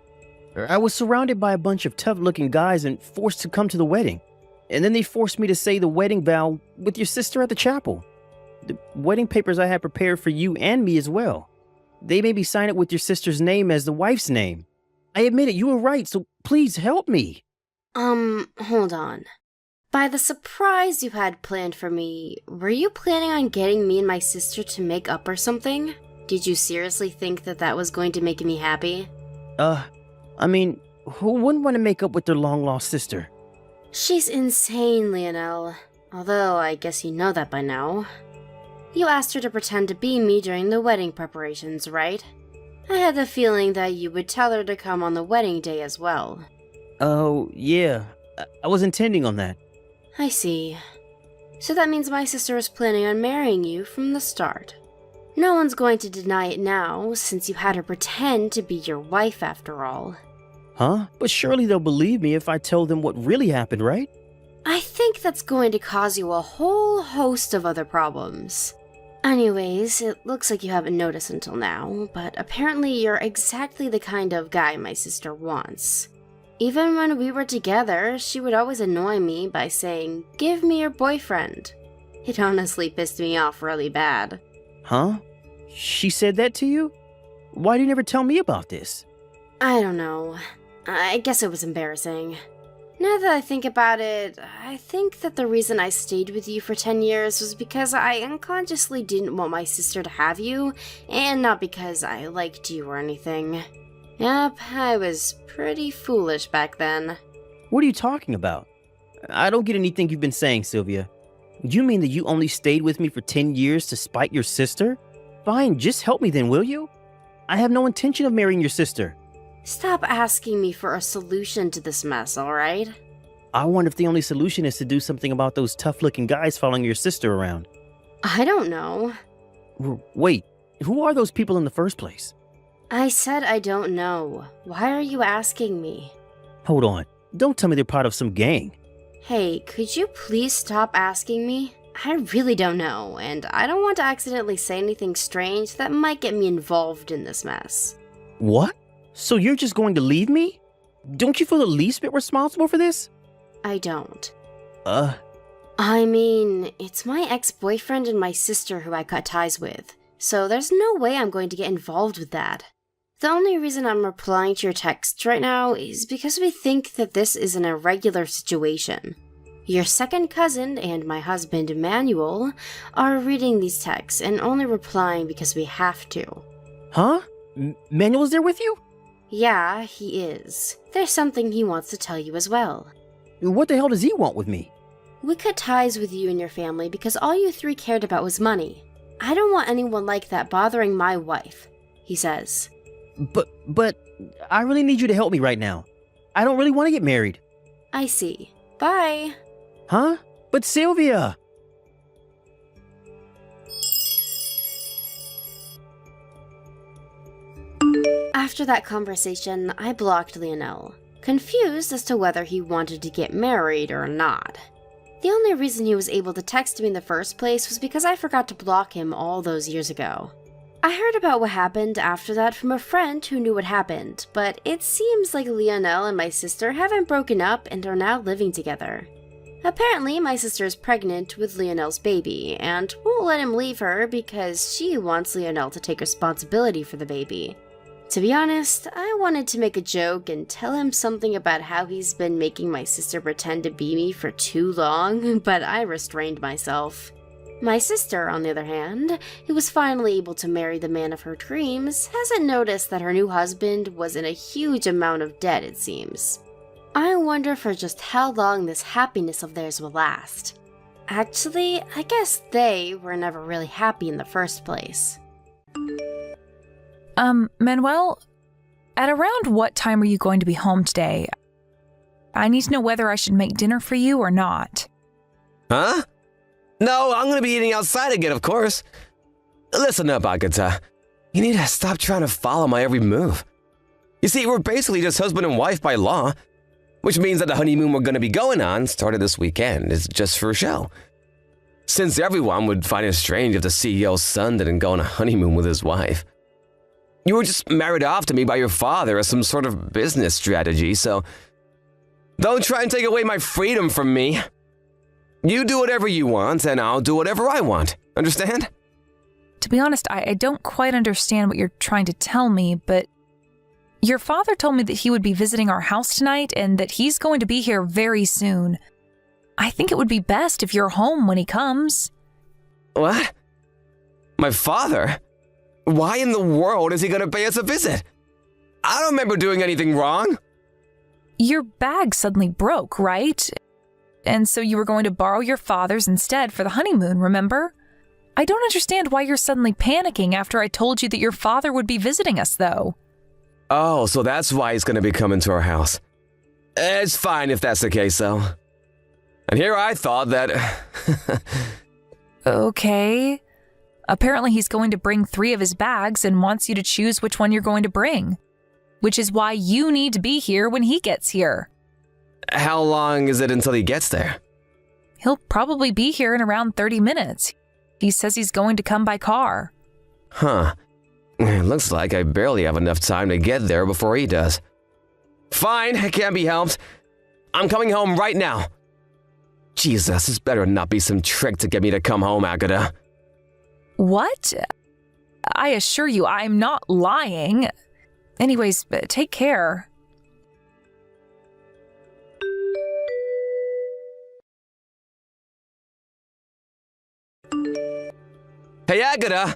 I was surrounded by a bunch of tough-looking guys and forced to come to the wedding. And then they forced me to say the wedding vow with your sister at the chapel. The wedding papers I had prepared for you and me as well. They made me sign it with your sister's name as the wife's name. I admit it, you were right, so please help me. Hold on. By the surprise you had planned for me, were you planning on getting me and my sister to make up or something? Did you seriously think that that was going to make me happy? I mean, who wouldn't want to make up with their long-lost sister? She's insane, Lionel. Although, I guess you know that by now. You asked her to pretend to be me during the wedding preparations, right? I had the feeling that you would tell her to come on the wedding day as well. Oh, yeah. I was intending on that. I see. So that means my sister was planning on marrying you from the start. No one's going to deny it now, since you had her pretend to be your wife after all. Huh? But surely they'll believe me if I tell them what really happened, right? I think that's going to cause you a whole host of other problems. Anyways, it looks like you haven't noticed until now, but apparently you're exactly the kind of guy my sister wants. Even when we were together, she would always annoy me by saying, "Give me your boyfriend." It honestly pissed me off really bad. Huh? She said that to you? Why did you never tell me about this? I don't know. I guess it was embarrassing. Now that I think about it, I think that the reason I stayed with you for 10 years was because I unconsciously didn't want my sister to have you, and not because I liked you or anything. Yep, I was pretty foolish back then. What are you talking about? I don't get anything you've been saying, Sylvia. You mean that you only stayed with me for 10 years to spite your sister? Fine, just help me then, will you? I have no intention of marrying your sister. Stop asking me for a solution to this mess, alright? I wonder if the only solution is to do something about those tough-looking guys following your sister around. I don't know. Wait, who are those people in the first place? I said I don't know. Why are you asking me? Hold on, don't tell me they're part of some gang. Hey, could you please stop asking me? I really don't know, and I don't want to accidentally say anything strange that might get me involved in this mess. What? So you're just going to leave me? Don't you feel the least bit responsible for this? I don't. I mean, it's my ex-boyfriend and my sister who I cut ties with, so there's no way I'm going to get involved with that. The only reason I'm replying to your texts right now is because we think that this is an irregular situation. Your second cousin and my husband, Emmanuel, are reading these texts and only replying because we have to. Huh? Manuel's there with you? Yeah, he is. There's something he wants to tell you as well. What the hell does he want with me? We cut ties with you and your family because all you three cared about was money. I don't want anyone like that bothering my wife, he says. But, I really need you to help me right now. I don't really want to get married. I see. Bye. Huh? But Sylvia! After that conversation, I blocked Lionel, confused as to whether he wanted to get married or not. The only reason he was able to text me in the first place was because I forgot to block him all those years ago. I heard about what happened after that from a friend who knew what happened, but it seems like Lionel and my sister haven't broken up and are now living together. Apparently, my sister is pregnant with Lionel's baby and won't let him leave her because she wants Lionel to take responsibility for the baby. To be honest, I wanted to make a joke and tell him something about how he's been making my sister pretend to be me for too long, but I restrained myself. My sister, on the other hand, who was finally able to marry the man of her dreams, hasn't noticed that her new husband was in a huge amount of debt, it seems. I wonder for just how long this happiness of theirs will last. Actually, I guess they were never really happy in the first place. Manuel, at around what time are you going to be home today? I need to know whether I should make dinner for you or not. Huh? No, I'm gonna be eating outside again, of course. Listen up, Agatha. You need to stop trying to follow my every move. You see, we're basically just husband and wife by law, which means that the honeymoon we're gonna be going on, started this weekend, is just for a show. Since everyone would find it strange if the CEO's son didn't go on a honeymoon with his wife. You were just married off to me by your father as some sort of business strategy, so don't try and take away my freedom from me. You do whatever you want, and I'll do whatever I want. Understand? To be honest, I don't quite understand what you're trying to tell me, but your father told me that he would be visiting our house tonight and that he's going to be here very soon. I think it would be best if you're home when he comes. What? My father? Why in the world is he going to pay us a visit? I don't remember doing anything wrong. Your bag suddenly broke, right? And so you were going to borrow your father's instead for the honeymoon, remember? I don't understand why you're suddenly panicking after I told you that your father would be visiting us, though. Oh, so that's why he's going to be coming to our house. It's fine if that's the case, though. And here I thought that... Okay. Apparently he's going to bring 3 of his bags and wants you to choose which one you're going to bring. Which is why you need to be here when he gets here. How long is it until he gets there? He'll probably be here in around 30 minutes. He says he's going to come by car. Huh. It looks like I barely have enough time to get there before he does. Fine, it can't be helped. I'm coming home right now. Jesus, this better not be some trick to get me to come home, Agatha. What? I assure you, I'm not lying. Anyways, take care. Hey, Agatha!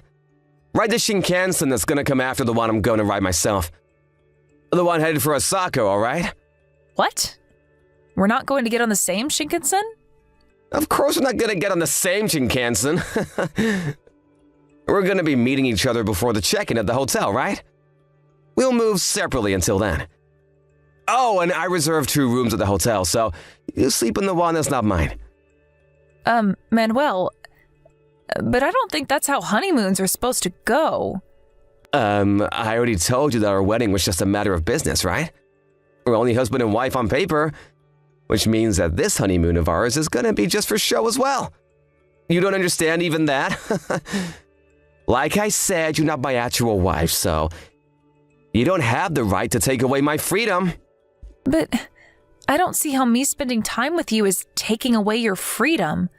Ride the Shinkansen that's gonna come after the one I'm going to ride myself. The one headed for Osaka, alright? What? We're not going to get on the same Shinkansen? Of course we're not gonna get on the same Shinkansen. We're gonna be meeting each other before the check-in at the hotel, right? We'll move separately until then. Oh, and I reserved 2 rooms at the hotel, so you sleep in the one that's not mine. Manuel, but I don't think that's how honeymoons are supposed to go. I already told you that our wedding was just a matter of business, right? We're only husband and wife on paper, which means that this honeymoon of ours is gonna be just for show as well. You don't understand even that? Like I said, you're not my actual wife, so you don't have the right to take away my freedom. But I don't see how me spending time with you is taking away your freedom.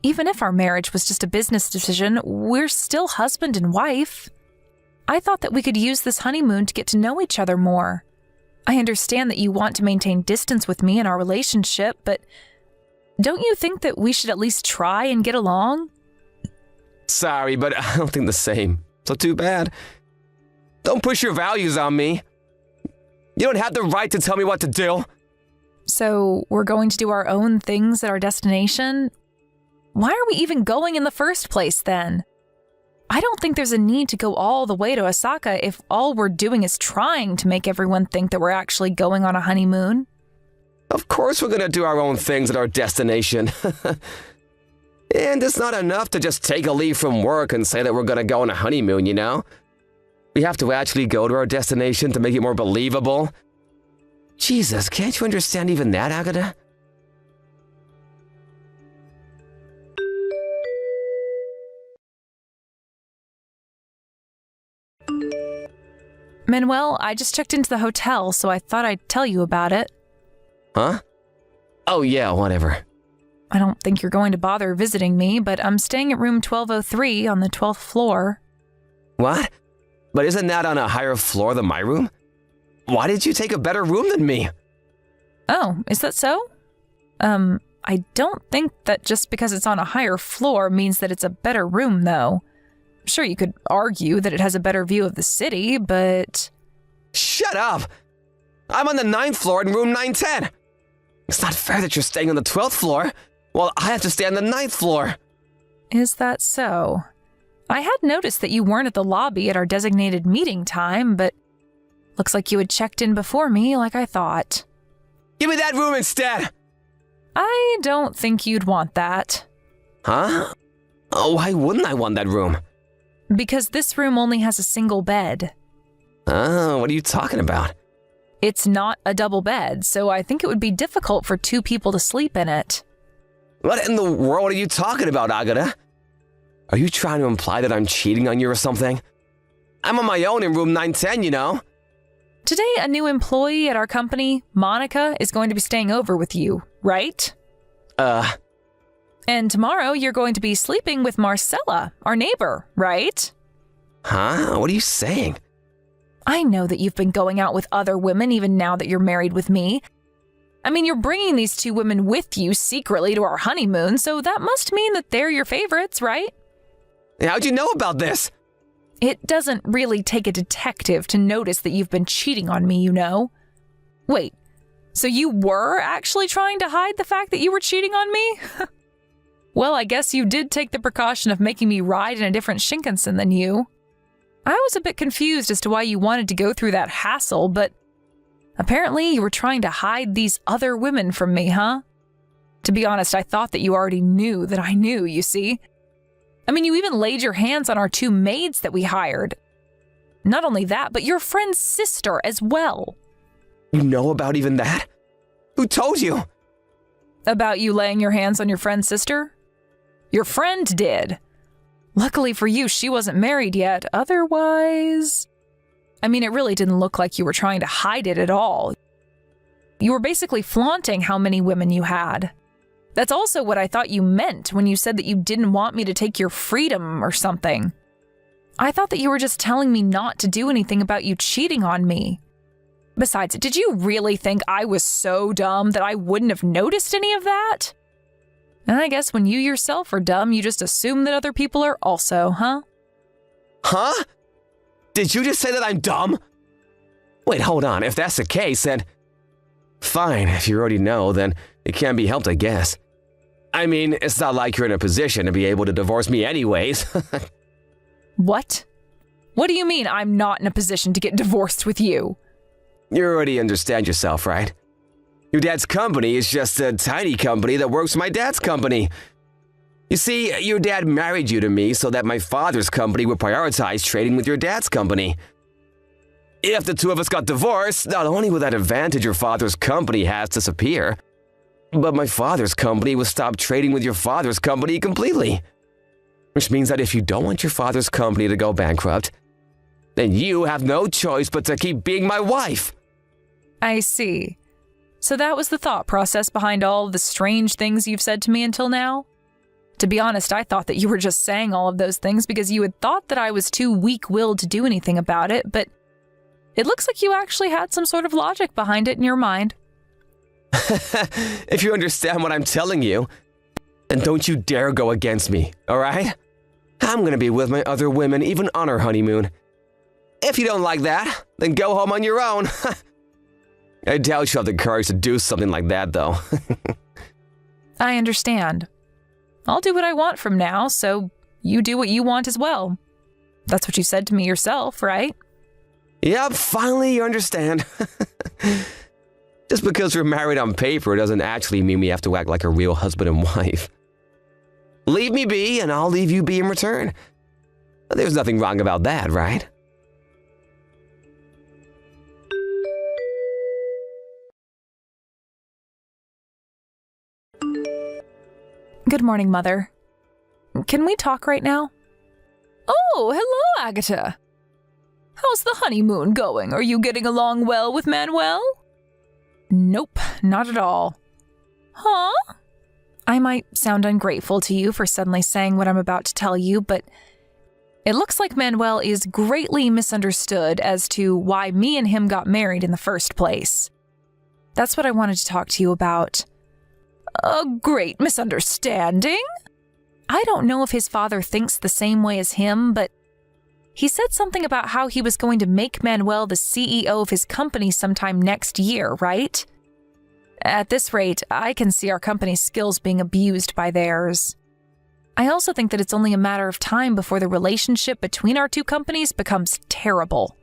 Even if our marriage was just a business decision, we're still husband and wife. I thought that we could use this honeymoon to get to know each other more. I understand that you want to maintain distance with me in our relationship, but don't you think that we should at least try and get along? Sorry, but I don't think the same. So too bad. Don't push your values on me. You don't have the right to tell me what to do. So we're going to do our own things at our destination? Why are we even going in the first place then? I don't think there's a need to go all the way to Osaka if all we're doing is trying to make everyone think that we're actually going on a honeymoon. Of course we're gonna do our own things at our destination. And it's not enough to just take a leave from work and say that we're gonna go on a honeymoon, you know? We have to actually go to our destination to make it more believable. Jesus, can't you understand even that, Agatha? Manuel, I just checked into the hotel, so I thought I'd tell you about it. Huh? Oh yeah, whatever. I don't think you're going to bother visiting me, but I'm staying at room 1203 on the 12th floor. What? But isn't that on a higher floor than my room? Why did you take a better room than me? Oh, is that so? I don't think that just because it's on a higher floor means that it's a better room, though. Sure, you could argue that it has a better view of the city, but... Shut up! I'm on the 9th floor in room 910. It's not fair that you're staying on the 12th floor, while I have to stay on the 9th floor. Is that so? I had noticed that you weren't at the lobby at our designated meeting time, but looks like you had checked in before me like I thought. Give me that room instead! I don't think you'd want that. Huh? Oh, why wouldn't I want that room? Because this room only has a single bed. Oh, what are you talking about? It's not a double bed, so I think it would be difficult for 2 people to sleep in it. What in the world are you talking about, Agata? Are you trying to imply that I'm cheating on you or something? I'm on my own in room 910, you know? Today, a new employee at our company, Monica, is going to be staying over with you, right? And tomorrow, you're going to be sleeping with Marcella, our neighbor, right? Huh? What are you saying? I know that you've been going out with other women even now that you're married with me. I mean, you're bringing these 2 women with you secretly to our honeymoon, so that must mean that they're your favorites, right? How'd you know about this? It doesn't really take a detective to notice that you've been cheating on me, you know? Wait, so you were actually trying to hide the fact that you were cheating on me? Well, I guess you did take the precaution of making me ride in a different Shinkansen than you. I was a bit confused as to why you wanted to go through that hassle, but apparently you were trying to hide these other women from me, huh? To be honest, I thought that you already knew that I knew, you see? I mean, you even laid your hands on our 2 maids that we hired. Not only that, but your friend's sister as well. You know about even that? Who told you? About you laying your hands on your friend's sister? Your friend did. Luckily for you, she wasn't married yet. Otherwise... I mean, it really didn't look like you were trying to hide it at all. You were basically flaunting how many women you had. That's also what I thought you meant when you said that you didn't want me to take your freedom or something. I thought that you were just telling me not to do anything about you cheating on me. Besides, did you really think I was so dumb that I wouldn't have noticed any of that? And I guess when you yourself are dumb, you just assume that other people are also, huh? Huh? Did you just say that I'm dumb? Wait, hold on. If that's the case, then... Fine, if you already know, then it can't be helped, I guess. I mean, it's not like you're in a position to be able to divorce me anyways. What? What do you mean I'm not in a position to get divorced with you? You already understand yourself, right? Your dad's company is just a tiny company that works for my dad's company. You see, your dad married you to me so that my father's company would prioritize trading with your dad's company. If the 2 of us got divorced, not only would that advantage your father's company has disappear, but my father's company would stop trading with your father's company completely. Which means that if you don't want your father's company to go bankrupt, then you have no choice but to keep being my wife. I see. So that was the thought process behind all of the strange things you've said to me until now? To be honest, I thought that you were just saying all of those things because you had thought that I was too weak-willed to do anything about it, but it looks like you actually had some sort of logic behind it in your mind. If you understand what I'm telling you, then don't you dare go against me, all right? I'm gonna be with my other women even on our honeymoon. If you don't like that, then go home on your own. I doubt you have the courage to do something like that, though. I understand. I'll do what I want from now, so you do what you want as well. That's what you said to me yourself, right? Yep, finally you understand. Just because we're married on paper doesn't actually mean we have to act like a real husband and wife. Leave me be, and I'll leave you be in return. There's nothing wrong about that, right? Good morning, Mother. Can we talk right now? Oh, hello, Agatha. How's the honeymoon going? Are you getting along well with Manuel? Nope, not at all. Huh? I might sound ungrateful to you for suddenly saying what I'm about to tell you, but it looks like Manuel is greatly misunderstood as to why me and him got married in the first place. That's what I wanted to talk to you about. A great misunderstanding? I don't know if his father thinks the same way as him, but he said something about how he was going to make Manuel the CEO of his company sometime next year, right? At this rate, I can see our company's skills being abused by theirs. I also think that it's only a matter of time before the relationship between our two companies becomes terrible.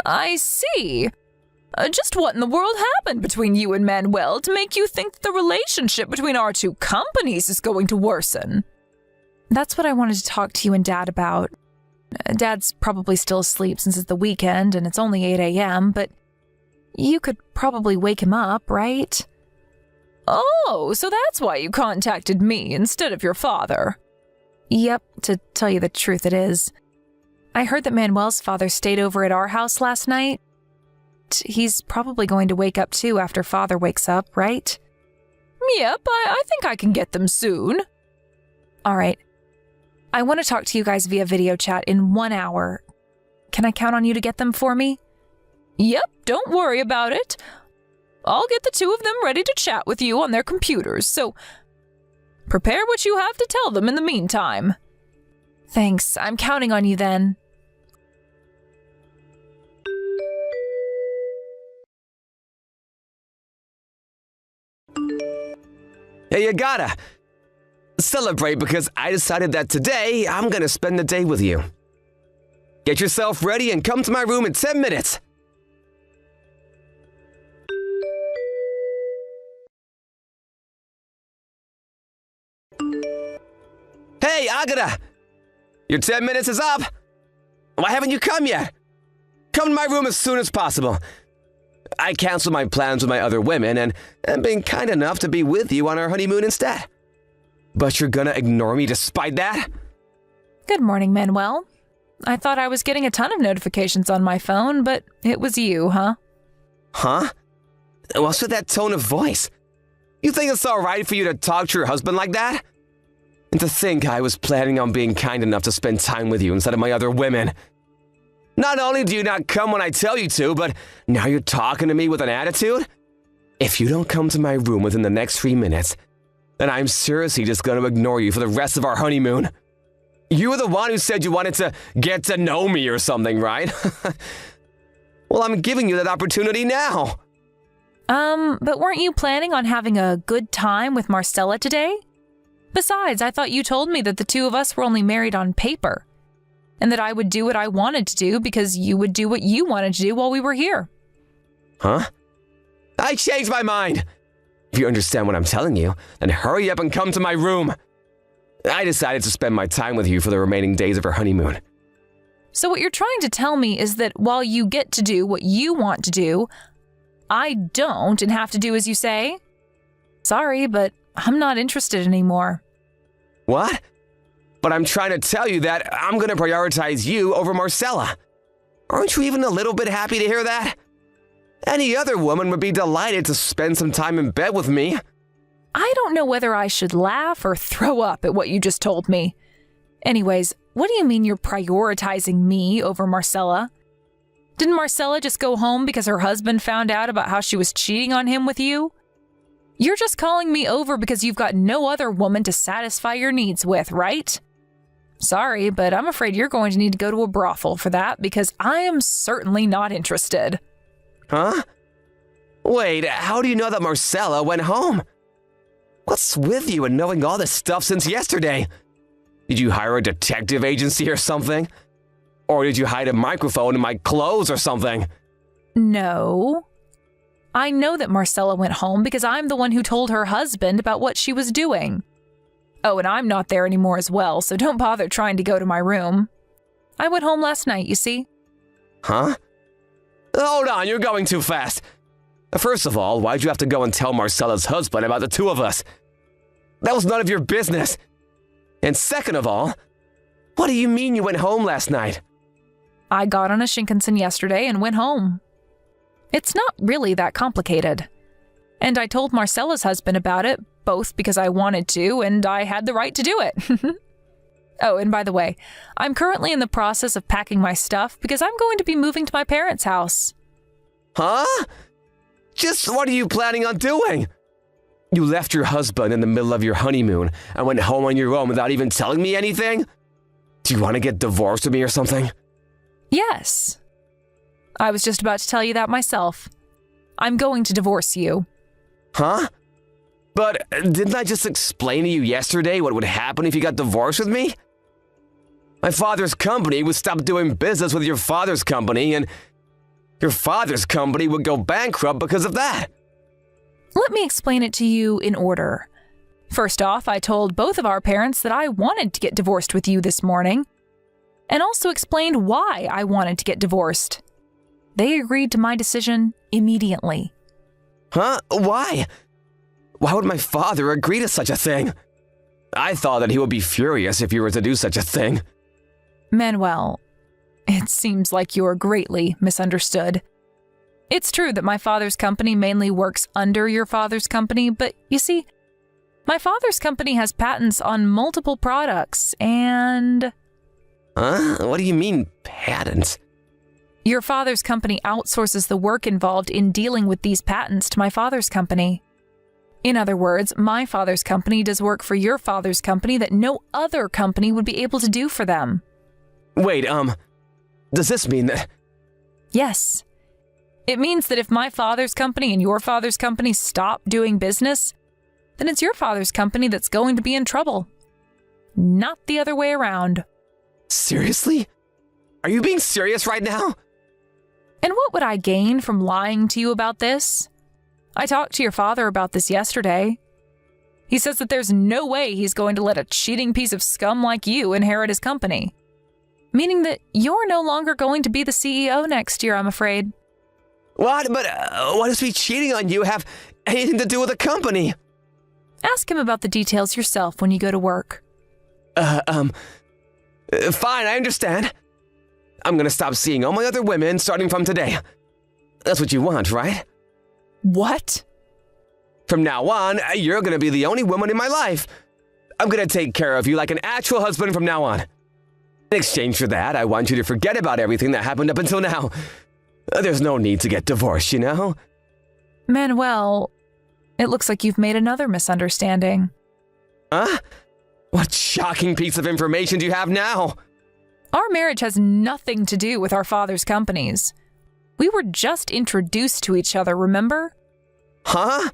I see. Just what in the world happened between you and Manuel to make you think the relationship between our two companies is going to worsen? That's what I wanted to talk to you and Dad about. Dad's probably still asleep since it's the weekend and it's only 8 a.m., but you could probably wake him up, right? Oh, so that's why you contacted me instead of your father. Yep, to tell you the truth it is. I heard that Manuel's father stayed over at our house last night. He's probably going to wake up too after Father wakes up, right? Yep, I think I can get them soon. All right. I want to talk to you guys via video chat in 1 hour. Can I count on you to get them for me? Yep, don't worry about it. I'll get the two of them ready to chat with you on their computers, so prepare what you have to tell them in the meantime. Thanks, I'm counting on you then. Yeah, you gotta celebrate because I decided that today I'm gonna spend the day with you. Get yourself ready and come to my room in 10 minutes. Hey, Agata! Your 10 minutes is up! Why haven't you come yet? Come to my room as soon as possible. I canceled my plans with my other women and been kind enough to be with you on our honeymoon instead. But you're gonna ignore me despite that? Good morning, Manuel. I thought I was getting a ton of notifications on my phone, but it was you, huh? Huh? What's with that tone of voice? You think it's alright for you to talk to your husband like that? And to think I was planning on being kind enough to spend time with you instead of my other women. Not only do you not come when I tell you to, but now you're talking to me with an attitude? If you don't come to my room within the next 3 minutes, then I'm seriously just going to ignore you for the rest of our honeymoon. You were the one who said you wanted to get to know me or something, right? Well, I'm giving you that opportunity now. But weren't you planning on having a good time with Marcella today? Besides, I thought you told me that the two of us were only married on paper, and that I would do what I wanted to do because you would do what you wanted to do while we were here. Huh? I changed my mind. If you understand what I'm telling you, then hurry up and come to my room. I decided to spend my time with you for the remaining days of our honeymoon. So what you're trying to tell me is that while you get to do what you want to do, I don't and have to do as you say? Sorry, but I'm not interested anymore. What? But I'm trying to tell you that I'm going to prioritize you over Marcella. Aren't you even a little bit happy to hear that? Any other woman would be delighted to spend some time in bed with me. I don't know whether I should laugh or throw up at what you just told me. Anyways, what do you mean you're prioritizing me over Marcella? Didn't Marcella just go home because her husband found out about how she was cheating on him with you? You're just calling me over because you've got no other woman to satisfy your needs with, right? Sorry, but I'm afraid you're going to need to go to a brothel for that because I am certainly not interested. Huh? Wait, how do you know that Marcella went home? What's with you and knowing all this stuff since yesterday? Did you hire a detective agency or something? Or did you hide a microphone in my clothes or something? No. I know that Marcella went home because I'm the one who told her husband about what she was doing. Oh, and I'm not there anymore as well, so don't bother trying to go to my room. I went home last night, you see. Huh? Hold on, you're going too fast. First of all, why'd you have to go and tell Marcella's husband about the two of us? That was none of your business. And second of all, what do you mean you went home last night? I got on a Shinkansen yesterday and went home. It's not really that complicated. And I told Marcella's husband about it, both because I wanted to and I had the right to do it. Oh, and by the way, I'm currently in the process of packing my stuff because I'm going to be moving to my parents' house. Huh? Just what are you planning on doing? You left your husband in the middle of your honeymoon and went home on your own without even telling me anything? Do you want to get divorced with me or something? Yes. I was just about to tell you that myself. I'm going to divorce you. Huh? But didn't I just explain to you yesterday what would happen if you got divorced with me? My father's company would stop doing business with your father's company, and your father's company would go bankrupt because of that. Let me explain it to you in order. First off, I told both of our parents that I wanted to get divorced with you this morning, and also explained why I wanted to get divorced. They agreed to my decision immediately. Huh? Why? Why would my father agree to such a thing? I thought that he would be furious if you were to do such a thing. Manuel, it seems like you're greatly misunderstood. It's true that my father's company mainly works under your father's company, but you see, my father's company has patents on multiple products, and... Huh? What do you mean, patents? Your father's company outsources the work involved in dealing with these patents to my father's company. In other words, my father's company does work for your father's company that no other company would be able to do for them. Wait, does this mean that... Yes. It means that if my father's company and your father's company stop doing business, then it's your father's company that's going to be in trouble. Not the other way around. Seriously? Are you being serious right now? And what would I gain from lying to you about this? I talked to your father about this yesterday. He says that there's no way he's going to let a cheating piece of scum like you inherit his company. Meaning that you're no longer going to be the CEO next year, I'm afraid. What? But what does me cheating on you have anything to do with the company? Ask him about the details yourself when you go to work. Fine, I understand. I'm gonna stop seeing all my other women starting from today. That's what you want, right? What? From now on, you're gonna be the only woman in my life. I'm gonna take care of you like an actual husband from now on. In exchange for that, I want you to forget about everything that happened up until now. There's no need to get divorced, you know? Manuel, it looks like you've made another misunderstanding. Huh? What shocking piece of information do you have now? Our marriage has nothing to do with our father's companies. We were just introduced to each other, remember? Huh?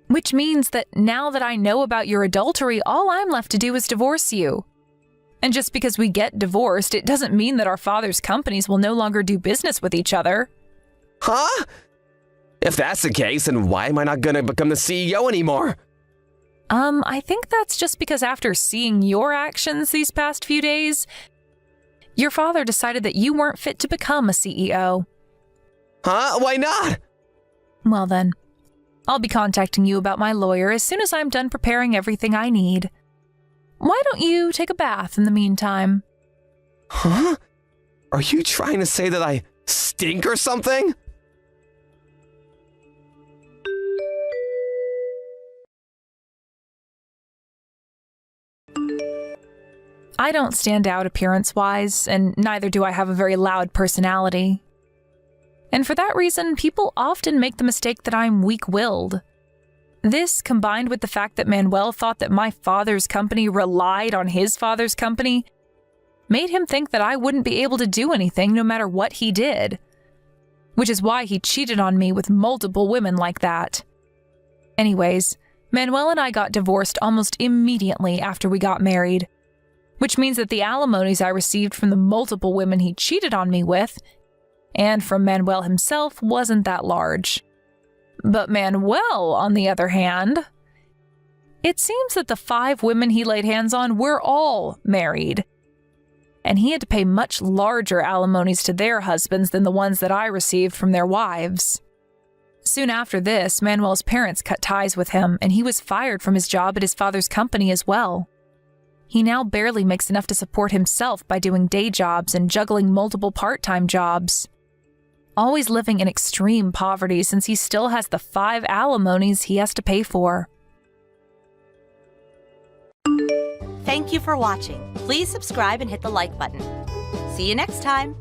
Which means that now that I know about your adultery, all I'm left to do is divorce you. And just because we get divorced, it doesn't mean that our father's companies will no longer do business with each other. Huh? If that's the case, then why am I not gonna become the CEO anymore? I think that's just because after seeing your actions these past few days, your father decided that you weren't fit to become a CEO. Huh? Why not? Well then, I'll be contacting you about my lawyer as soon as I'm done preparing everything I need. Why don't you take a bath in the meantime? Huh? Are you trying to say that I stink or something? I don't stand out appearance-wise, and neither do I have a very loud personality. And for that reason, people often make the mistake that I'm weak-willed. This, combined with the fact that Manuel thought that my father's company relied on his father's company, made him think that I wouldn't be able to do anything no matter what he did. Which is why he cheated on me with multiple women like that. Anyways, Manuel and I got divorced almost immediately after we got married. Which means that the alimonies I received from the multiple women he cheated on me with, and from Manuel himself, wasn't that large. But Manuel, on the other hand, it seems that the 5 women he laid hands on were all married, and he had to pay much larger alimonies to their husbands than the ones that I received from their wives. Soon after this, Manuel's parents cut ties with him, and he was fired from his job at his father's company as well. He now barely makes enough to support himself by doing day jobs and juggling multiple part-time jobs. Always living in extreme poverty since he still has the 5 alimonies he has to pay for. Thank you for watching. Please subscribe and hit the like button. See you next time.